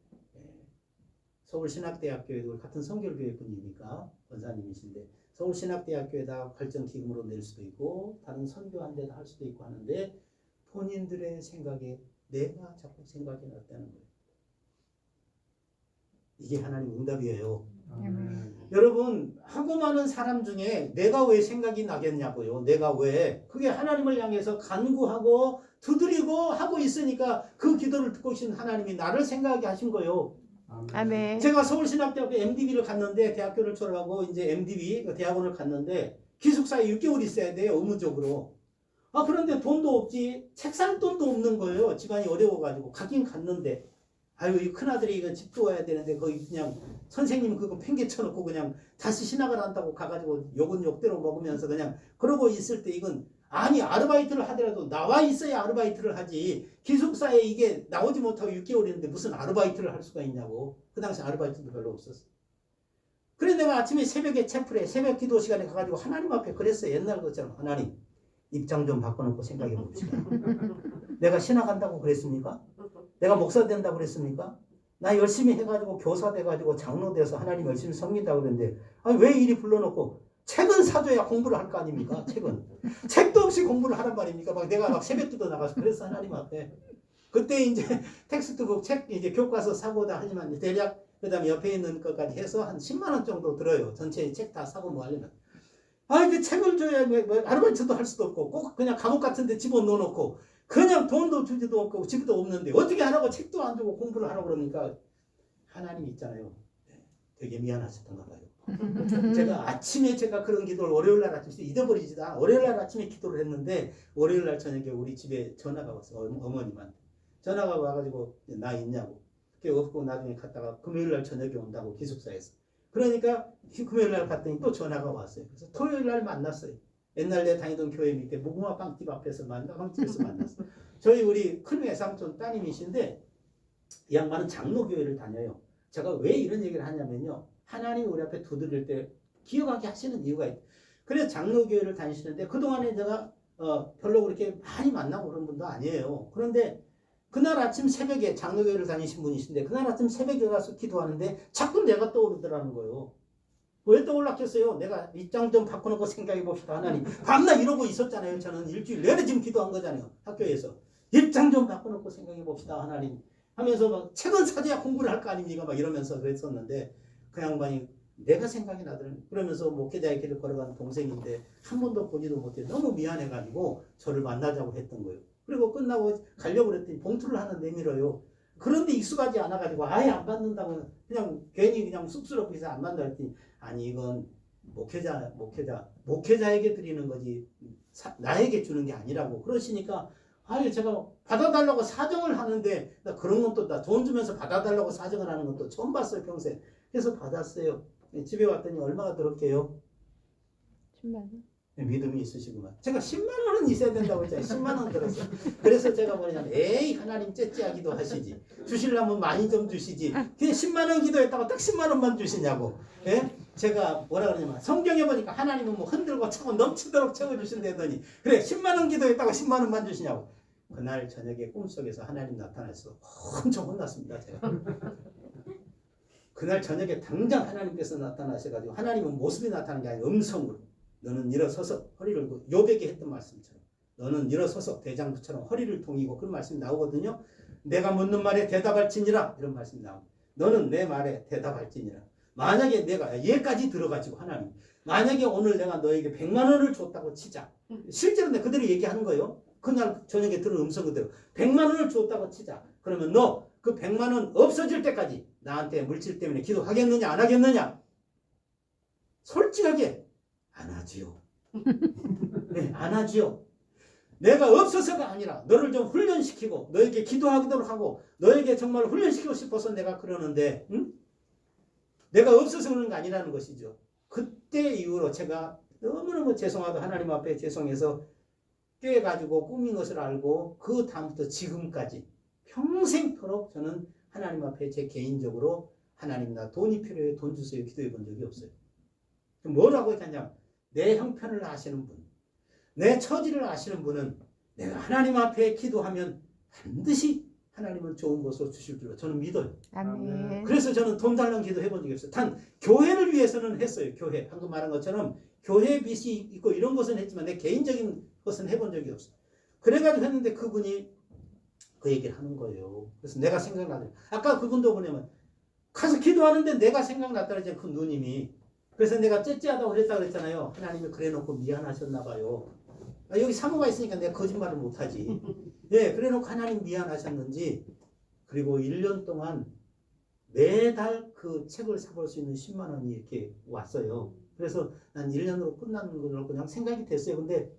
[SPEAKER 5] 서울신학대학교에도 같은 성결교회 분이니까 권사님이신데 서울신학대학교에다 발전기금으로 낼 수도 있고 다른 선교한 데다 할 수도 있고 하는데 본인들의 생각에 내가 자꾸 생각이 났다는 거예요. 이게 하나님 응답이에요. 여러분 하고 많은 사람 중에 내가 왜 생각이 나겠냐고요. 내가 왜 그게 하나님을 향해서 간구하고 두드리고 하고 있으니까 그 기도를 듣고 계신 하나님이 나를 생각하게 하신 거예요.
[SPEAKER 1] 아멘.
[SPEAKER 5] 제가 서울신학대학교 MDB를 갔는데 대학교를 졸업하고 이제 MDB 대학원을 갔는데 기숙사에 6개월 있어야 돼요. 의무적으로. 그런데 돈도 없지 책살 돈도 없는 거예요. 집안이 어려워가지고 가긴 갔는데 아유 이 큰아들이 이거 집 도와야 되는데 거기 그냥 선생님 그거 팽개 쳐놓고 그냥 다시 신학을 한다고 가가지고 욕은 욕대로 먹으면서 그냥 그러고 있을 때 이건 아니 아르바이트를 하더라도 나와 있어야 아르바이트를 하지 기숙사에 이게 나오지 못하고 6개월이는데 무슨 아르바이트를 할 수가 있냐고. 그 당시 아르바이트도 별로 없었어. 그래 내가 아침에 새벽에 채플에 새벽 기도 시간에 가가지고 하나님 앞에 그랬어. 옛날 것처럼 하나님 입장 좀 바꿔놓고 생각해 봅시다. 내가 신학 한다고 그랬습니까? 내가 목사 된다고 그랬습니까? 나 열심히 해가지고 교사 돼가지고 장로 돼서 하나님 열심히 섬긴다고 그랬는데 아니 왜 이리 불러놓고 책은 사줘야 공부를 할 거 아닙니까? 책도 없이 공부를 하란 말입니까? 막 내가 막 새벽기도 나가서 그래서 하나님 앞에 그때 이제 텍스트북 책 이제 교과서 사고 다 하지만 대략 그다음에 옆에 있는 것까지 해서 한 10만 원 정도 들어요. 전체 책 다 사고 뭐 하려면. 아 이게 책을 줘야 뭐 아르바이트도 할 수도 없고 꼭 그냥 감옥 같은데 집어넣어 놓고 그냥 돈도 주지도 없고 집도 없는데 어떻게 하라고 책도 안 주고 공부를 하라고 그러니까 하나님 있잖아요. 되게 미안하셨던가 봐요. 제가 아침에 제가 그런 기도를 월요일날 아침에 잊어버리지도 않아. 월요일날 아침에 기도를 했는데 월요일날 저녁에 우리 집에 전화가 왔어. 어머님한테 전화가 와가지고 나 있냐고. 그게 없고 나중에 갔다가 금요일날 저녁에 온다고 기숙사에서. 그러니까 금요일날 갔더니 또 전화가 왔어요. 그래서 토요일날 만났어요. 옛날 내 다니던 교회 밑에 무궁화 빵집 앞에서 빵집에서 만났어요. 저희 우리 큰 외삼촌 따님이신데 이 양반은 장로교회를 다녀요. 제가 왜 이런 얘기를 하냐면요. 하나님이 우리 앞에 두드릴 때 기억하게 하시는 이유가 있어요. 그래서 장로교회를 다니시는데 그동안에 제가 별로 그렇게 많이 만나고 그런 분도 아니에요. 그런데 그날 아침 새벽에 장로교회를 다니신 분이신데 그날 아침 새벽에 가서 기도하는데 자꾸 내가 떠오르더라는 거예요. 왜 떠올랐겠어요? 내가 입장 좀 바꿔놓고 생각해 봅시다. 하나님 밤낮 이러고 있었잖아요. 저는 일주일 내내 지금 기도한 거잖아요. 학교에서 입장 좀 바꿔놓고 생각해 봅시다. 하나님 하면서 막 책은 사줘야 공부를 할 거 아닙니까? 막 이러면서 그랬었는데 그 양반이 내가 생각이 나더라고요. 그러면서 목회자의 길을 걸어가는 동생인데 한 번도 보지도 못해 너무 미안해가지고 저를 만나자고 했던 거예요. 그리고 끝나고 가려고 그랬더니 봉투를 하나 내밀어요. 그런데 익숙하지 않아가지고 아예 안 받는다고 그냥 괜히 그냥 쑥스럽게 해서 안 받는다 했더니 아니 이건 목회자에게 드리는 거지 나에게 주는 게 아니라고 그러시니까 아니 제가 받아달라고 사정을 하는데 나 그런 것도 나 돈 주면서 받아달라고 사정을 하는 것도 처음 봤어요 평생. 그래서 받았어요. 집에 왔더니 얼마가 들었게요?
[SPEAKER 1] 10만 원.
[SPEAKER 5] 믿음이 있으시구만. 제가 10만 원은 있어야 된다고 했잖아요. 10만 원 들었어요. 그래서 제가 뭐냐면 에이 하나님 째째하기도 하시지. 주시려면 많이 좀 주시지. 그냥 10만 원 기도했다고 딱 10만 원만 주시냐고. 예? 제가 뭐라 그러냐면 성경에 보니까 하나님은 뭐 흔들고 차고 넘치도록 채워주신다더니 그래 10만 원 기도했다고 10만 원만 주시냐고. 그날 저녁에 꿈속에서 하나님 나타나서 엄청 혼났습니다. 제가. 그날 저녁에 당장 하나님께서 나타나셔가지고 하나님은 모습이 나타나는 게 아니라 음성으로 너는 일어서서 허리를 요백에 했던 말씀처럼 너는 일어서서 대장부처럼 허리를 동이고 그런 말씀이 나오거든요. 내가 묻는 말에 대답할지니라 이런 말씀이 나옵니다. 너는 내 말에 대답할지니라. 만약에 내가 얘까지 들어가지고 하나님 만약에 오늘 내가 너에게 100만 원을 줬다고 치자. 실제로 내가 그대로 얘기하는 거예요. 그날 저녁에 들은 음성 그대로 100만 원을 줬다고 치자. 그러면 너 그 100만 원 없어질 때까지 나한테 물질 때문에 기도하겠느냐 안 하겠느냐? 솔직하게 안 하지요. 네, 안 하지요. 내가 없어서가 아니라 너를 좀 훈련시키고 너에게 기도하도록 하고 너에게 정말 훈련시키고 싶어서 내가 그러는데 응? 내가 없어서 그러는 게 아니라는 것이죠. 그때 이후로 제가 너무너무 죄송하다 하나님 앞에 죄송해서 깨가지고 꾸민 것을 알고 그 다음부터 지금까지 평생토록 저는 하나님 앞에 제 개인적으로 하나님 나 돈이 필요해 돈 주세요 기도해 본 적이 없어요. 뭐라고 했냐면 내 형편을 아시는 분, 내 처지를 아시는 분은 내가 하나님 앞에 기도하면 반드시 하나님은 좋은 것을 주실 줄로 저는 믿어요.
[SPEAKER 1] 아멘.
[SPEAKER 5] 그래서 저는 돈 달라는 기도 해본 적이 없어요. 단 교회를 위해서는 했어요. 교회 방금 말한 것처럼 교회 빚이 있고 이런 것은 했지만 내 개인적인 것은 해본 적이 없어요. 그래가지고 했는데 그분이 그 얘기를 하는 거예요. 그래서 내가 생각나요. 아까 그분도 뭐냐면 가서 기도하는데 내가 생각났다는 그 누님이 그래서 내가 째째하다고 그랬다 그랬잖아요. 하나님이 그래놓고 미안하셨나 봐요. 아, 여기 사모가 있으니까 내가 거짓말을 못하지. 예, 그래놓고 하나님 미안하셨는지 그리고 1년 동안 매달 그 책을 사볼 수 있는 10만 원이 이렇게 왔어요. 그래서 난 1년으로 끝나는 걸로 그냥 생각이 됐어요. 근데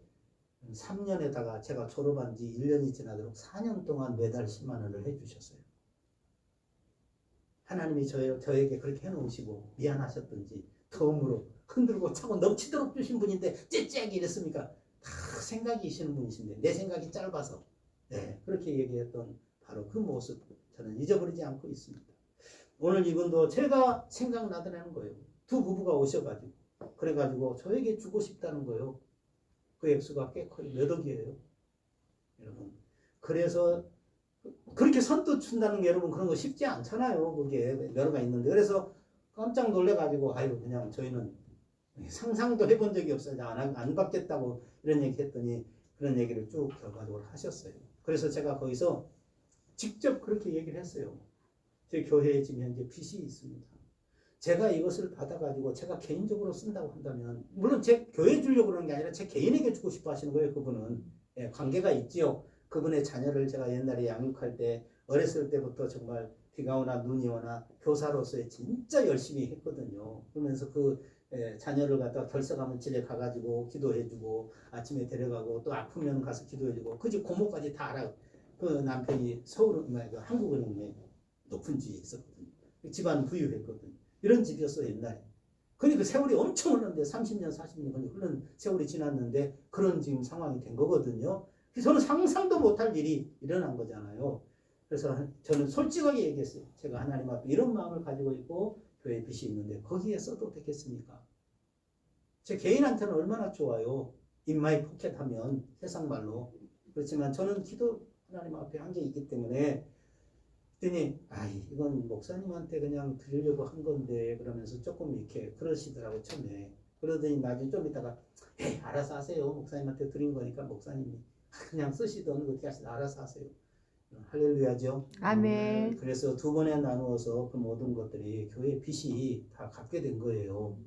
[SPEAKER 5] 3년에다가 제가 졸업한 지 1년이 지나도록 4년 동안 매달 10만 원을 해주셨어요. 하나님이 저에게 그렇게 해놓으시고 미안하셨던지 덤으로 흔들고 차고 넘치도록 주신 분인데 째째하게 이랬습니까? 다 생각이시는 분이신데 내 생각이 짧아서 네, 그렇게 얘기했던 바로 그 모습 저는 잊어버리지 않고 있습니다. 오늘 이분도 제가 생각나더라는 거예요. 두 부부가 오셔가지고 그래가지고 저에게 주고 싶다는 거예요. 그 액수가 꽤 커요. 몇 억이에요 여러분. 그래서 그렇게 선뜻 준다는 게 여러분 그런 거 쉽지 않잖아요. 그게 여러가 있는데 그래서 깜짝 놀래가지고 아유 그냥 저희는 상상도 해본 적이 없어요. 안 받겠다고 이런 얘기 했더니 그런 얘기를 쭉 결과적으로 하셨어요. 그래서 제가 거기서 직접 그렇게 얘기를 했어요. 제 교회에 지금 현재 빚이 있습니다. 제가 이것을 받아가지고 제가 개인적으로 쓴다고 한다면 물론 제 교회에 주려고 그러는 게 아니라 제 개인에게 주고 싶어 하시는 거예요. 그분은 예, 관계가 있지요. 그분의 자녀를 제가 옛날에 양육할 때 어렸을 때부터 정말 비가 오나 눈이 오나 교사로서의 진짜 열심히 했거든요. 그러면서 그 자녀를 갖다가 결석하면 집에 가가지고 기도해주고 아침에 데려가고 또 아프면 가서 기도해주고 그 집 고모까지 다 알아. 그 남편이 서울 한국은행에 높은 지에 있었거든요. 집안 부유했거든요. 이런 집이었어 옛날에. 그러니까 세월이 엄청 흘렀는데 30년 40년 흐른 세월이 지났는데 그런 지금 상황이 된 거거든요. 저는 상상도 못할 일이 일어난 거잖아요. 그래서 저는 솔직하게 얘기했어요. 제가 하나님 앞에 이런 마음을 가지고 있고 교회에 빚이 있는데 거기에 써도 되겠습니까? 제 개인한테는 얼마나 좋아요. 인마이 포켓 하면 세상 말로. 그렇지만 저는 기도 하나님 앞에 한 게 있기 때문에 그랬더니 이건 목사님한테 그냥 드리려고 한 건데 그러면서 조금 이렇게 그러시더라고 처음에. 그러더니 나중에 좀 있다가 알아서 하세요. 목사님한테 드린 거니까 목사님이 그냥 쓰시던 어떻게 하시든 알아서 하세요. 할렐루야죠.
[SPEAKER 1] 아멘.
[SPEAKER 5] 그래서 두 번에 나누어서 그 모든 것들이 교회 빚이 다 갚게 된 거예요.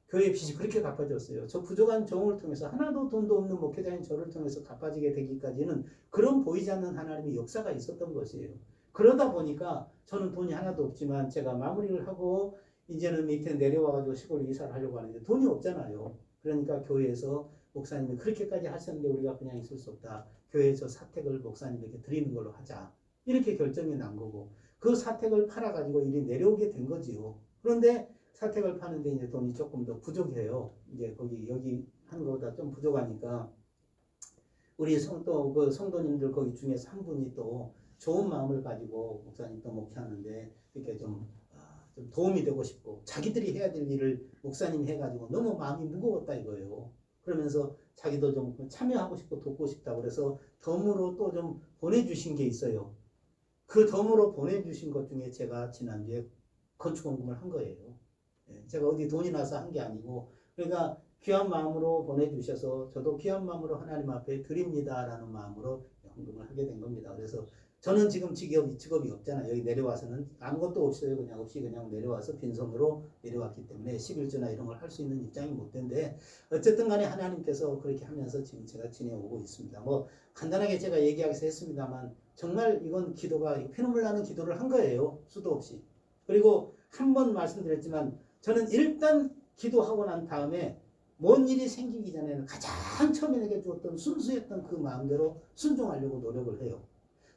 [SPEAKER 5] 교회 빚이 그렇게 갚아졌어요. 저 부족한 종을 통해서 하나도 돈도 없는 목회자인 저를 통해서 갚아지게 되기까지는 그런 보이지 않는 하나님의 역사가 있었던 것이에요. 그러다 보니까 저는 돈이 하나도 없지만 제가 마무리를 하고 이제는 밑에 내려와가지고 시골 이사를 하려고 하는데 돈이 없잖아요. 그러니까 교회에서 목사님이 그렇게까지 하셨는데 우리가 그냥 있을 수 없다. 교회에서 사택을 목사님에게 드리는 걸로 하자. 이렇게 결정이 난 거고 그 사택을 팔아가지고 일이 내려오게 된 거지요. 그런데 사택을 파는데 이제 돈이 조금 더 부족해요. 이제 여기 한 거보다 좀 부족하니까 우리 그 성도님들 거기 중에서 한 분이 또 좋은 마음을 가지고 목사님 또 목회하는데 이렇게 좀 도움이 되고 싶고 자기들이 해야 될 일을 목사님이 해가지고 너무 마음이 무거웠다 이거예요. 그러면서 자기도 좀 참여하고 싶고 돕고 싶다고 그래서 덤으로 또 좀 보내주신 게 있어요. 그 덤으로 보내주신 것 중에 제가 지난주에 건축원금을 한 거예요. 제가 어디 돈이 나서 한 게 아니고 그러니까 귀한 마음으로 보내주셔서 저도 귀한 마음으로 하나님 앞에 드립니다라는 마음으로 헌금을 하게 된 겁니다. 그래서 저는 지금 직업이 없잖아요. 여기 내려와서는 아무것도 없어요. 그냥 내려와서 빈손으로 내려왔기 때문에 11조나 이런 걸 할 수 있는 입장이 못 된데 어쨌든 간에 하나님께서 그렇게 하면서 지금 제가 지내오고 있습니다. 뭐 간단하게 제가 얘기하기서 했습니다만 정말 이건 기도가 피눈물 나는 기도를 한 거예요. 수도 없이. 그리고 한 번 말씀드렸지만 저는 일단 기도하고 난 다음에 뭔 일이 생기기 전에는 가장 처음에 내게 주었던 순수했던 그 마음대로 순종하려고 노력을 해요.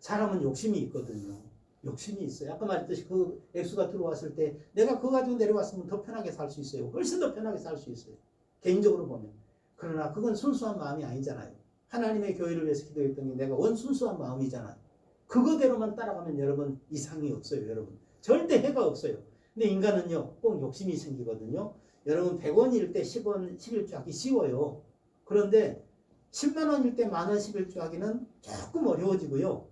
[SPEAKER 5] 사람은 욕심이 있거든요. 욕심이 있어요. 아까 말했듯이 그 액수가 들어왔을 때 내가 그거 가지고 내려왔으면 더 편하게 살 수 있어요. 훨씬 더 편하게 살 수 있어요. 개인적으로 보면. 그러나 그건 순수한 마음이 아니잖아요. 하나님의 교회를 위해서 기도했던 게 내가 순수한 마음이잖아요. 그거대로만 따라가면 여러분 이상이 없어요. 여러분. 절대 해가 없어요. 근데 인간은요 꼭 욕심이 생기거든요. 여러분 100원일 때 10원 11조 하기 쉬워요. 그런데 10만 원일 때 만 원 11조 하기는 조금 어려워지고요.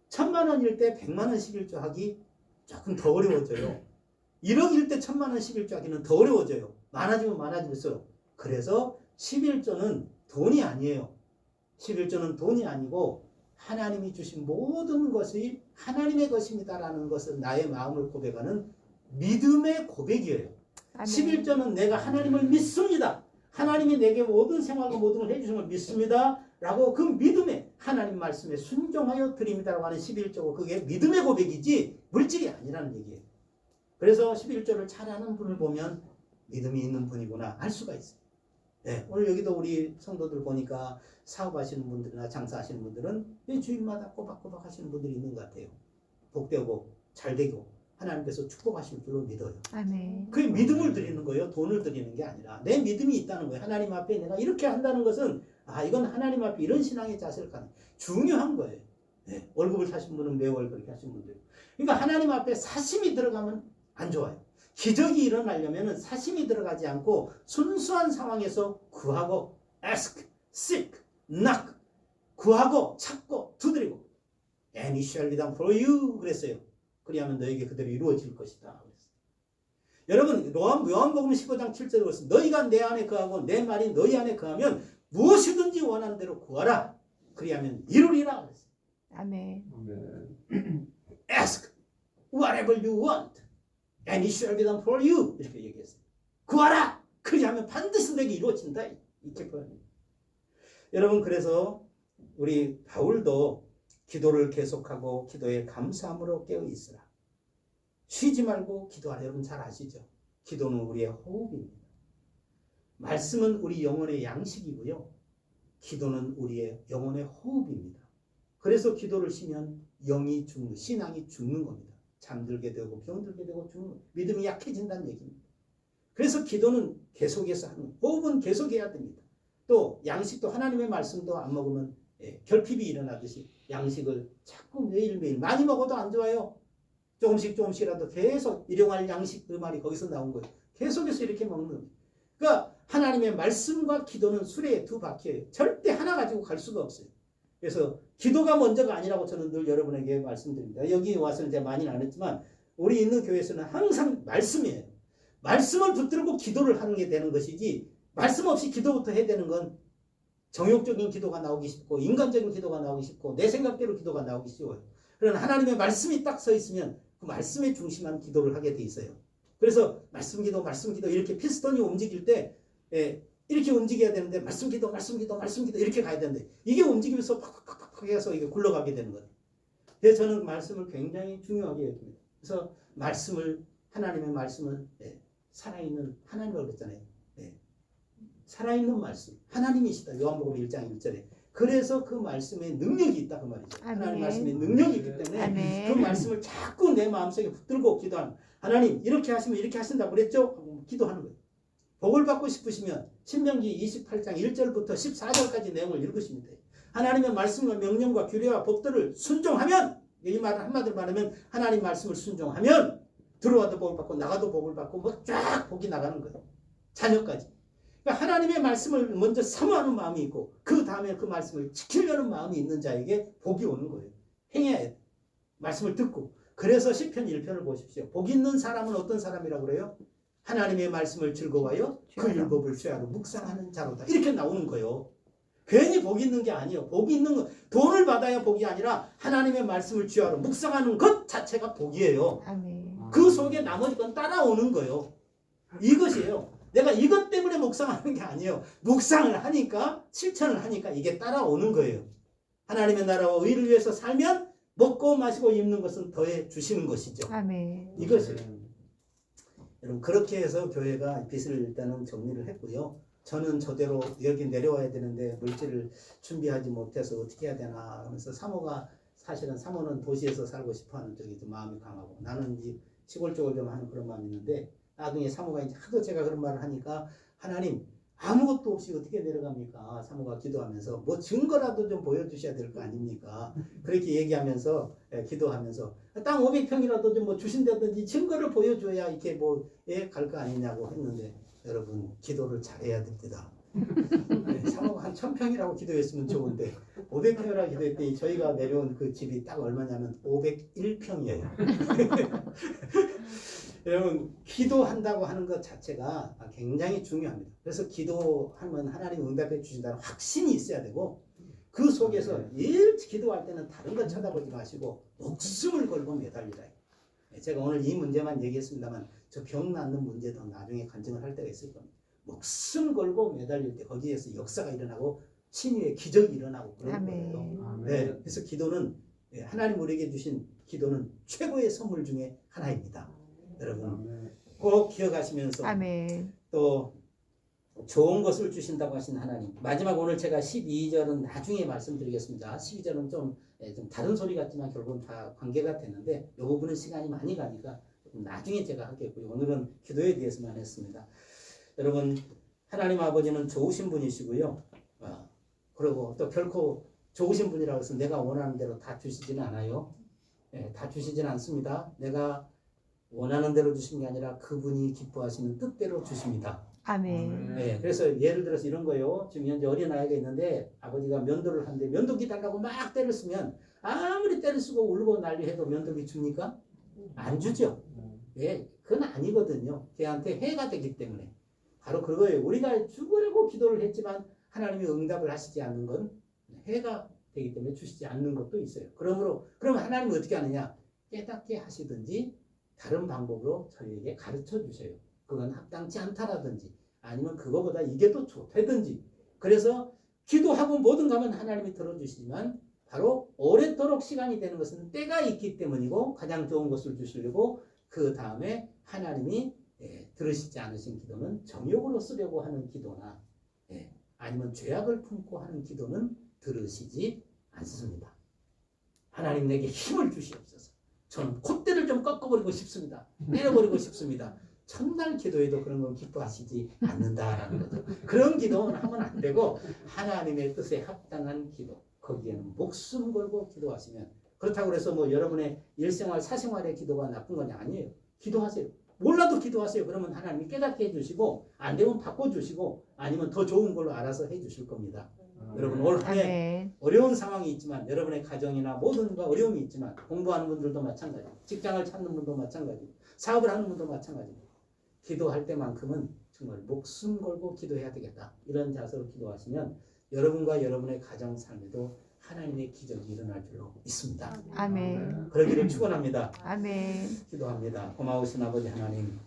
[SPEAKER 5] 1000만 원일 때 100만 원 11조 하기 조금 더 어려워져요. 1억일 때 1000만 원 11조 하기는 더 어려워져요. 많아지면 많아질수록. 그래서 11조는 돈이 아니에요. 11조는 돈이 아니고 하나님이 주신 모든 것이 하나님의 것입니다라는 것을 나의 마음을 고백하는 믿음의 고백이에요.
[SPEAKER 1] 아멘.
[SPEAKER 5] 11조는 내가 하나님을 믿습니다. 하나님이 내게 모든 생활과 모든 걸 해주신 걸 믿습니다. 라고 그 믿음에 하나님 말씀에 순종하여 드립니다라고 하는 11조고 그게 믿음의 고백이지 물질이 아니라는 얘기예요. 그래서 11조를 잘하는 분을 보면 믿음이 있는 분이구나 알 수가 있어요. 네, 오늘 여기도 우리 성도들 보니까 사업하시는 분들이나 장사하시는 분들은 주일마다 꼬박꼬박 하시는 분들이 있는 것 같아요. 복되고 잘되고 하나님께서 축복하실 줄로 믿어요.
[SPEAKER 1] 아멘.
[SPEAKER 5] 그 믿음을 드리는 거예요. 돈을 드리는 게 아니라 내 믿음이 있다는 거예요. 하나님 앞에 내가 이렇게 한다는 것은 이건 하나님 앞에 이런 신앙의 자세를 갖는 중요한 거예요. 네, 월급을 사신 분은 매월 그렇게 하신 분들. 그러니까 하나님 앞에 사심이 들어가면 안 좋아요. 기적이 일어나려면 사심이 들어가지 않고 순수한 상황에서 구하고 ask, seek, knock 구하고 찾고 두드리고 and it shall be done for you 그랬어요. 그리하면 너에게 그대로 이루어질 것이다. 여러분 요한복음 15장 7절에 그랬습니다. 너희가 내 안에 거하고 내 말이 너희 안에 거하면 무엇이든지 원하는 대로 구하라. 그리하면 이루리라. 그랬어요.
[SPEAKER 1] 아멘.
[SPEAKER 5] Ask whatever you want and it shall be done for you. 이렇게 얘기했어요. 구하라. 그리하면 반드시 내게 이루어진다. 이렇게 표현해요. 여러분 그래서 우리 바울도 기도를 계속하고 기도에 감사함으로 깨어 있으라. 쉬지 말고 기도하라. 여러분 잘 아시죠? 기도는 우리의 호흡입니다. 말씀은 우리 영혼의 양식이고요. 기도는 우리의 영혼의 호흡입니다. 그래서 기도를 쉬면 영이 죽는, 신앙이 죽는 겁니다. 잠들게 되고 병들게 되고 죽는 겁니다. 믿음이 약해진다는 얘기입니다. 그래서 기도는 계속해서 하는, 호흡은 계속해야 됩니다. 또 양식도 하나님의 말씀도 안 먹으면 결핍이 일어나듯이 양식을 자꾸 매일매일 많이 먹어도 안 좋아요. 조금씩이라도 계속 일용할 양식 그 말이 거기서 나온 거예요. 계속해서 이렇게 먹는 거예요. 그러니까 하나님의 말씀과 기도는 수레의 두 바퀴예요. 절대 하나 가지고 갈 수가 없어요. 그래서 기도가 먼저가 아니라고 저는 늘 여러분에게 말씀드립니다. 여기 와서는 제가 많이는 안 했지만 우리 있는 교회에서는 항상 말씀이에요. 말씀을 붙들고 기도를 하는 게 되는 것이지 말씀 없이 기도부터 해야 되는 건 정욕적인 기도가 나오기 쉽고 인간적인 기도가 나오기 쉽고 내 생각대로 기도가 나오기 쉬워요. 그러나 하나님의 말씀이 딱 서 있으면 그 말씀에 중심한 기도를 하게 돼 있어요. 그래서 말씀 기도 이렇게 피스톤이 움직일 때 이렇게 움직여야 되는데 말씀 기도 이렇게 가야 되는데 이게 움직이면서 팍팍팍 해서 이게 굴러가게 되는 거예요. 그래서 저는 말씀을 굉장히 중요하게 여깁니다. 그래서 하나님의 말씀을 살아있는 하나님이라고 그랬잖아요. 살아있는 말씀 하나님이시다. 요한복음 1장 1절에 그래서 그 말씀에 능력이 있다 그 말이죠.
[SPEAKER 1] 아멘.
[SPEAKER 5] 하나님 말씀에 능력이 있기 때문에
[SPEAKER 1] 아멘.
[SPEAKER 5] 그 말씀을 자꾸 내 마음속에 붙들고 기도하는 하나님 이렇게 하시면 이렇게 하신다고 그랬죠? 기도하는 거예요. 복을 받고 싶으시면 신명기 28장 1절부터 14절까지 내용을 읽으시면 돼요. 하나님의 말씀과 명령과 규례와 법들을 순종하면 이 말을 한마디로 말하면 하나님 말씀을 순종하면 들어와도 복을 받고 나가도 복을 받고 뭐 쫙 복이 나가는 거예요. 자녀까지. 그러니까 하나님의 말씀을 먼저 사모하는 마음이 있고 그 다음에 그 말씀을 지키려는 마음이 있는 자에게 복이 오는 거예요. 행해야 돼. 말씀을 듣고. 그래서 시편 1편을 보십시오. 복 있는 사람은 어떤 사람이라고 그래요? 하나님의 말씀을 즐거워하여 그 율법을 쇠하로 묵상하는 자로다. 이렇게 나오는 거예요. 괜히 복 있는 게 아니에요. 복 있는 건 돈을 받아야 복이 아니라 하나님의 말씀을 쥐하러 묵상하는 것 자체가 복이에요.
[SPEAKER 1] 아멘.
[SPEAKER 5] 그 속에 나머지 건 따라오는 거예요. 이것이에요. 내가 이것 때문에 묵상하는 게 아니에요. 묵상을 하니까 실천을 하니까 이게 따라오는 거예요. 하나님의 나라와 의를 위해서 살면 먹고 마시고 입는 것은 더해 주시는 것이죠.
[SPEAKER 1] 아멘.
[SPEAKER 5] 이것이에요. 여러분 그렇게 해서 교회가 빚을 일단은 정리를 했고요. 저는 저대로 여기 내려와야 되는데 물질을 준비하지 못해서 어떻게 해야 되나 하면서 사실은 사모는 도시에서 살고 싶어하는 쪽이 좀 마음이 강하고 나는 이 시골 쪽을 좀 하는 그런 마음이 있는데 나중에 사모가 이제 하도 제가 그런 말을 하니까 하나님 아무것도 없이 어떻게 내려갑니까? 사모가 기도하면서 뭐 증거라도 좀 보여주셔야 될 거 아닙니까? 그렇게 얘기하면서 기도하면서 땅 500평이라도 좀 뭐 주신다든지 증거를 보여줘야 이렇게 갈 거 아니냐고 했는데 여러분 기도를 잘해야 됩니다. 사모가 한 1000평이라고 기도했으면 좋은데 500평이라고 기도했더니 저희가 내려온 그 집이 딱 얼마냐면 501평이에요. 여러분 기도한다고 하는 것 자체가 굉장히 중요합니다. 그래서 기도하면 하나님 응답해 주신다는 확신이 있어야 되고 그 속에서 일찍 기도할 때는 다른 것 쳐다보지 마시고 목숨을 걸고 매달리라. 제가 오늘 이 문제만 얘기했습니다만 저 병 낫는 문제도 나중에 간증을 할 때가 있을 겁니다. 목숨 걸고 매달릴 때 거기에서 역사가 일어나고 신유의 기적이 일어나고 그런 거예요. 네, 그래서 기도는 하나님 우리에게 주신 기도는 최고의 선물 중에 하나입니다. 여러분 꼭 기억하시면서
[SPEAKER 1] 아멘.
[SPEAKER 5] 또 좋은 것을 주신다고 하신 하나님. 마지막 오늘 제가 12절은 나중에 말씀드리겠습니다. 12절은 좀 다른 소리 같지만 결국은 다 관계가 되는데 이 부분은 시간이 많이 가니까 나중에 제가 하겠고요. 오늘은 기도에 대해서만 했습니다. 여러분, 하나님 아버지는 좋으신 분이시고요. 그리고 또 결코 좋으신 분이라고 해서 내가 원하는 대로 다 주시지는 않아요. 다 주시지는 않습니다. 내가 원하는 대로 주신 게 아니라 그분이 기뻐하시는 뜻대로 주십니다.
[SPEAKER 1] 아멘.
[SPEAKER 5] 네, 그래서 예를 들어서 이런 거요. 지금 현재 어린아이가 있는데 아버지가 면도를 하는데 면도기 달라고 막 때를 쓰면 아무리 때를 쓰고 울고 난리해도 면도기 줍니까? 안 주죠. 예, 그건 아니거든요. 걔한테 해가 되기 때문에. 바로 그거예요. 우리가 죽으려고 기도를 했지만 하나님이 응답을 하시지 않는 건 해가 되기 때문에 주시지 않는 것도 있어요. 그러므로 그럼 하나님은 어떻게 하느냐? 깨닫게 하시든지 다른 방법으로 저희에게 가르쳐 주세요. 그건 합당치 않다라든지 아니면 그거보다 이게 더 좋다든지. 그래서 기도하고 뭐든 가면 하나님이 들어주시지만 바로 오랫도록 시간이 되는 것은 때가 있기 때문이고 가장 좋은 것을 주시려고 그 다음에 하나님이 들으시지 않으신 기도는 정욕으로 쓰려고 하는 기도나 아니면 죄악을 품고 하는 기도는 들으시지 않습니다. 하나님 내게 힘을 주시옵소서. 저는 콧대를 좀 꺾어버리고 싶습니다. 때려버리고 싶습니다. 첫날 기도에도 그런 건 기뻐하시지 않는다라는 거죠. 그런 기도는 하면 안 되고 하나님의 뜻에 합당한 기도, 거기에는 목숨 걸고 기도하시면, 그렇다고 해서 뭐 여러분의 일생활 사생활의 기도가 나쁜 건 아니에요. 기도하세요. 몰라도 기도하세요. 그러면 하나님이 깨닫게 해주시고 안 되면 바꿔주시고 아니면 더 좋은 걸로 알아서 해주실 겁니다. 여러분 올 한 해 어려운 상황이 있지만 여러분의 가정이나 모든 어려움이 있지만 공부하는 분들도 마찬가지, 직장을 찾는 분도 마찬가지, 사업을 하는 분도 마찬가지. 기도할 때만큼은 정말 목숨 걸고 기도해야 되겠다. 이런 자세로 기도하시면 여러분과 여러분의 가정 삶에도 하나님의 기적이 일어날 줄로 믿습니다.
[SPEAKER 1] 아멘.
[SPEAKER 5] 그러기를 축원합니다.
[SPEAKER 1] 아멘.
[SPEAKER 5] 기도합니다. 고마우신 아버지 하나님,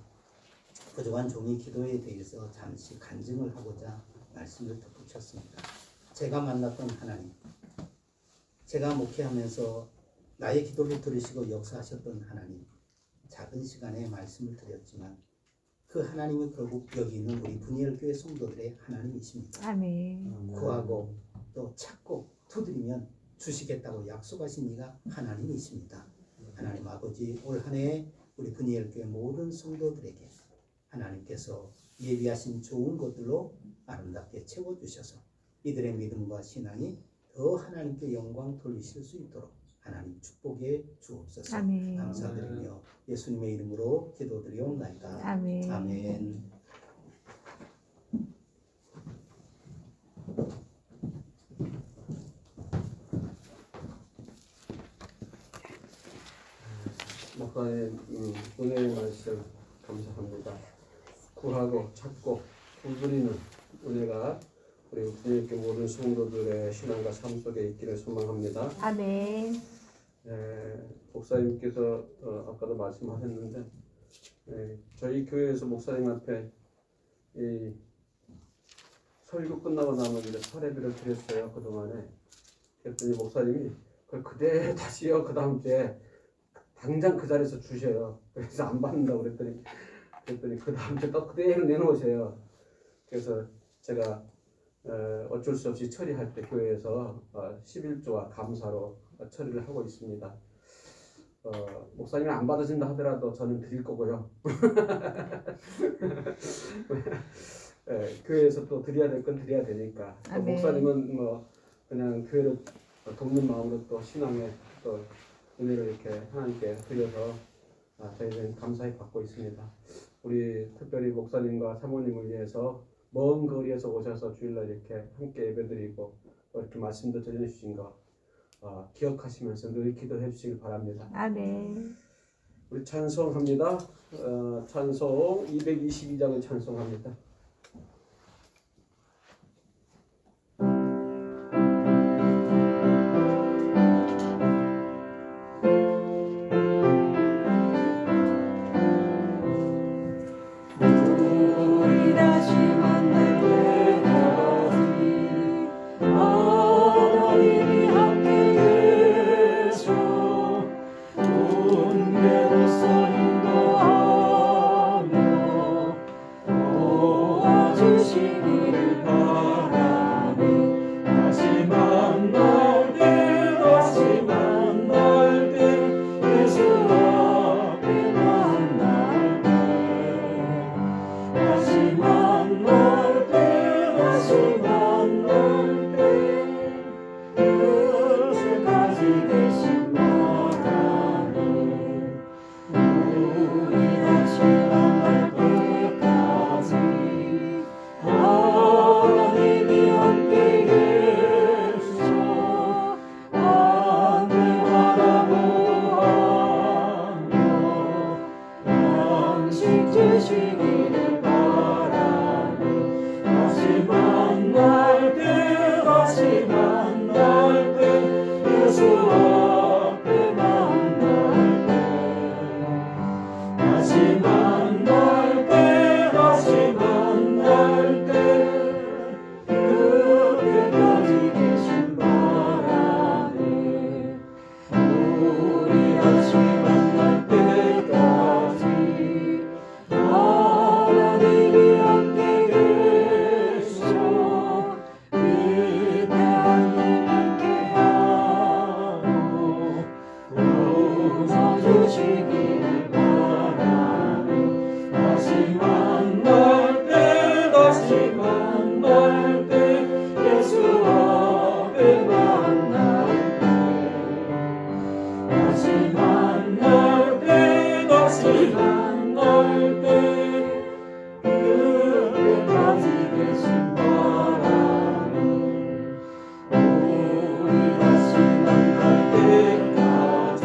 [SPEAKER 5] 부족한 종이 기도에 대해서 잠시 간증을 하고자 말씀을 덧붙였습니다. 제가 만났던 하나님, 제가 목회하면서 나의 기도를 들으시고 역사하셨던 하나님, 작은 시간에 말씀을 드렸지만 그 하나님이 결국 여기 있는 우리 분이엘 교회 성도들의 하나님이십니다.
[SPEAKER 1] 아멘.
[SPEAKER 5] 구하고 또 찾고 두드리면 주시겠다고 약속하신 이가 하나님이십니다. 하나님 아버지, 올 한 해 우리 분이엘 교회 모든 성도들에게 하나님께서 예비하신 좋은 것들로 아름답게 채워주셔서 이들의 믿음과 신앙이 더 하나님께 영광 돌리실 수 있도록 하나님 축복해 주옵소서.
[SPEAKER 1] 아멘.
[SPEAKER 5] 감사드리며 예수님의 이름으로 기도드리옵나이다.
[SPEAKER 1] 아멘.
[SPEAKER 5] 아멘.
[SPEAKER 2] 목사님 은혜의 말씀 감사합니다. 구하고 찾고 두드리는 은혜가 우리 분이엘교회 모든 성도들의 신앙과 삶 속에 있기를 소망합니다.
[SPEAKER 1] 아멘.
[SPEAKER 2] 목사님께서 아까도 말씀하셨는데 저희 교회에서 목사님한테 이 설교 끝나고 나면 이제 사례비를 드렸어요. 그동안에. 그랬더니 목사님이 그걸 그대로 다시요. 그 다음 주에 당장 그 자리에서 주셔요. 그래서 안 받는다고 그랬더니 그 다음 주에 또 그대로 내놓으세요. 그래서 제가 어쩔 수 없이 처리할 때 교회에서 11조와 감사로 처리를 하고 있습니다. 목사님이 안 받으신다 하더라도 저는 드릴 거고요. 교회에서 또 드려야 될 건 드려야 되니까. 또 목사님은 뭐 그냥 교회를 돕는 마음으로 또 신앙에 또 은혜를 이렇게 하나님께 드려서 저희는 감사히 받고 있습니다. 우리 특별히 목사님과 사모님을 위해서 먼 거리에서 오셔서 주일날 이렇게 함께 예배드리고 또 이렇게 말씀도 전해주신 거 기억하시면서 늘 기도해 주시길 바랍니다.
[SPEAKER 1] 아멘.
[SPEAKER 2] 우리 찬송합니다. 찬송 222장을 찬송합니다.
[SPEAKER 4] 운명으로서 인도하며 주시기를 바라네. 다시 만날 때 다시 만날 때 예수 앞에 만날 때 다시 만날 때 다시 만날 때 그때까지 계신 바람이 우리 다시 만날 때까지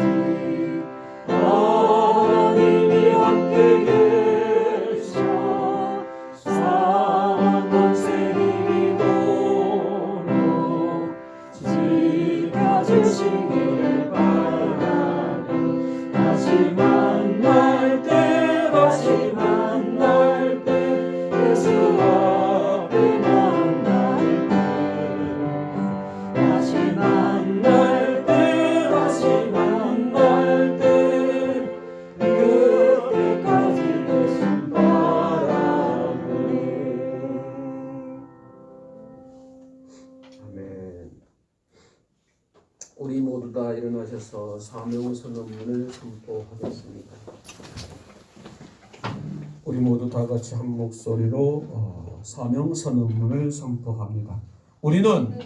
[SPEAKER 4] 하나님이 함께 계셔 상한 권세를 이도록 지켜주시기를 바라네. 다시 만날 때 다시 만날 때 예수 앞에 만날 때 다시 만날 때 다시 만날 때 그때까지 계신 바라네.
[SPEAKER 2] 아멘. 우리 모두 다 일어나셔서 사명 선언문을 선포하겠습니다. 우리 모두 다 같이 한 목소리로 사명 선언문을 선포합니다. 우리는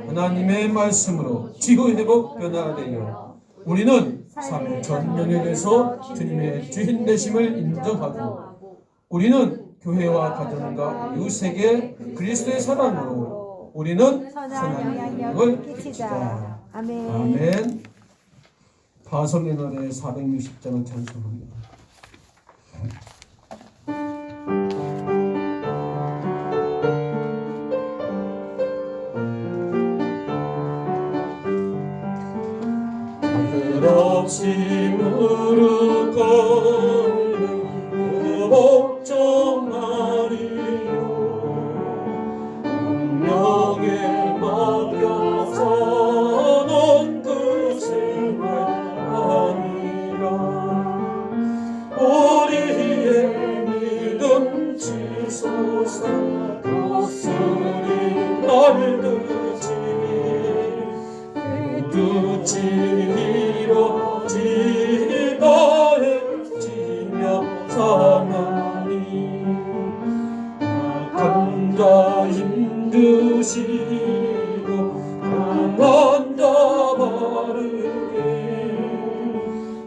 [SPEAKER 2] 하나님의 말씀으로 지구 회복 변화되어 우리는 삶의 전 영역에서 주님의 주인 되심을 인정하고 우리는 교회와 가정과 이웃에게 그리스도의 사랑으로 우리는 선한 영향을 끼치자.
[SPEAKER 1] 아멘.
[SPEAKER 2] 아멘. 파송의 날에 460장을 찬송합니다.
[SPEAKER 4] 끝없이 무릎 꿇는 그 복종 말이요 운명에 맡겨서는 그 생활 아니라 우리의 믿음 지소서 독수리 날듯이 끝이 이루어지다 해지며 사나니 악한 자 힘드시고 강한 자 바르게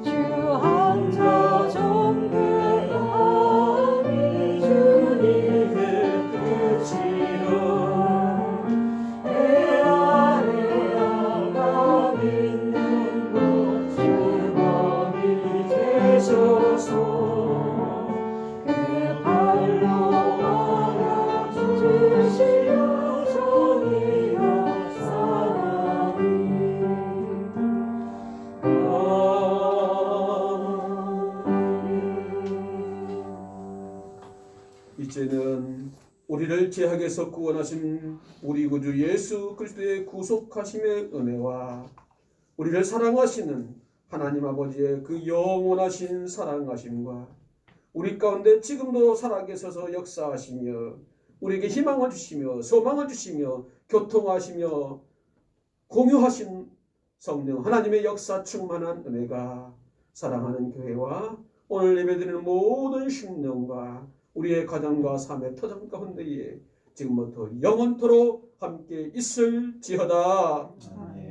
[SPEAKER 4] 주 한자 정죄하니 주님의 뜻이라 내 안에 아가 있는 것 주님이 계셔서 그 발로 알아주시어 정의여 사랑이
[SPEAKER 2] 이제는 우리를 죄악에서 구원하신 우리 구주 예수 그리스도의 구속하심의 은혜와 우리를 사랑하시는 하나님 아버지의 그 영원하신 사랑하심과 우리 가운데 지금도 살아계셔서 역사하시며 우리에게 희망을 주시며 소망을 주시며 교통하시며 공유하신 성령 하나님의 역사 충만한 은혜가 사랑하는 교회와 오늘 예배드리는 모든 심령과 우리의 가정과 삶의 터전 가운데에 지금부터 영원토록 함께 있을지어다.
[SPEAKER 5] 아멘.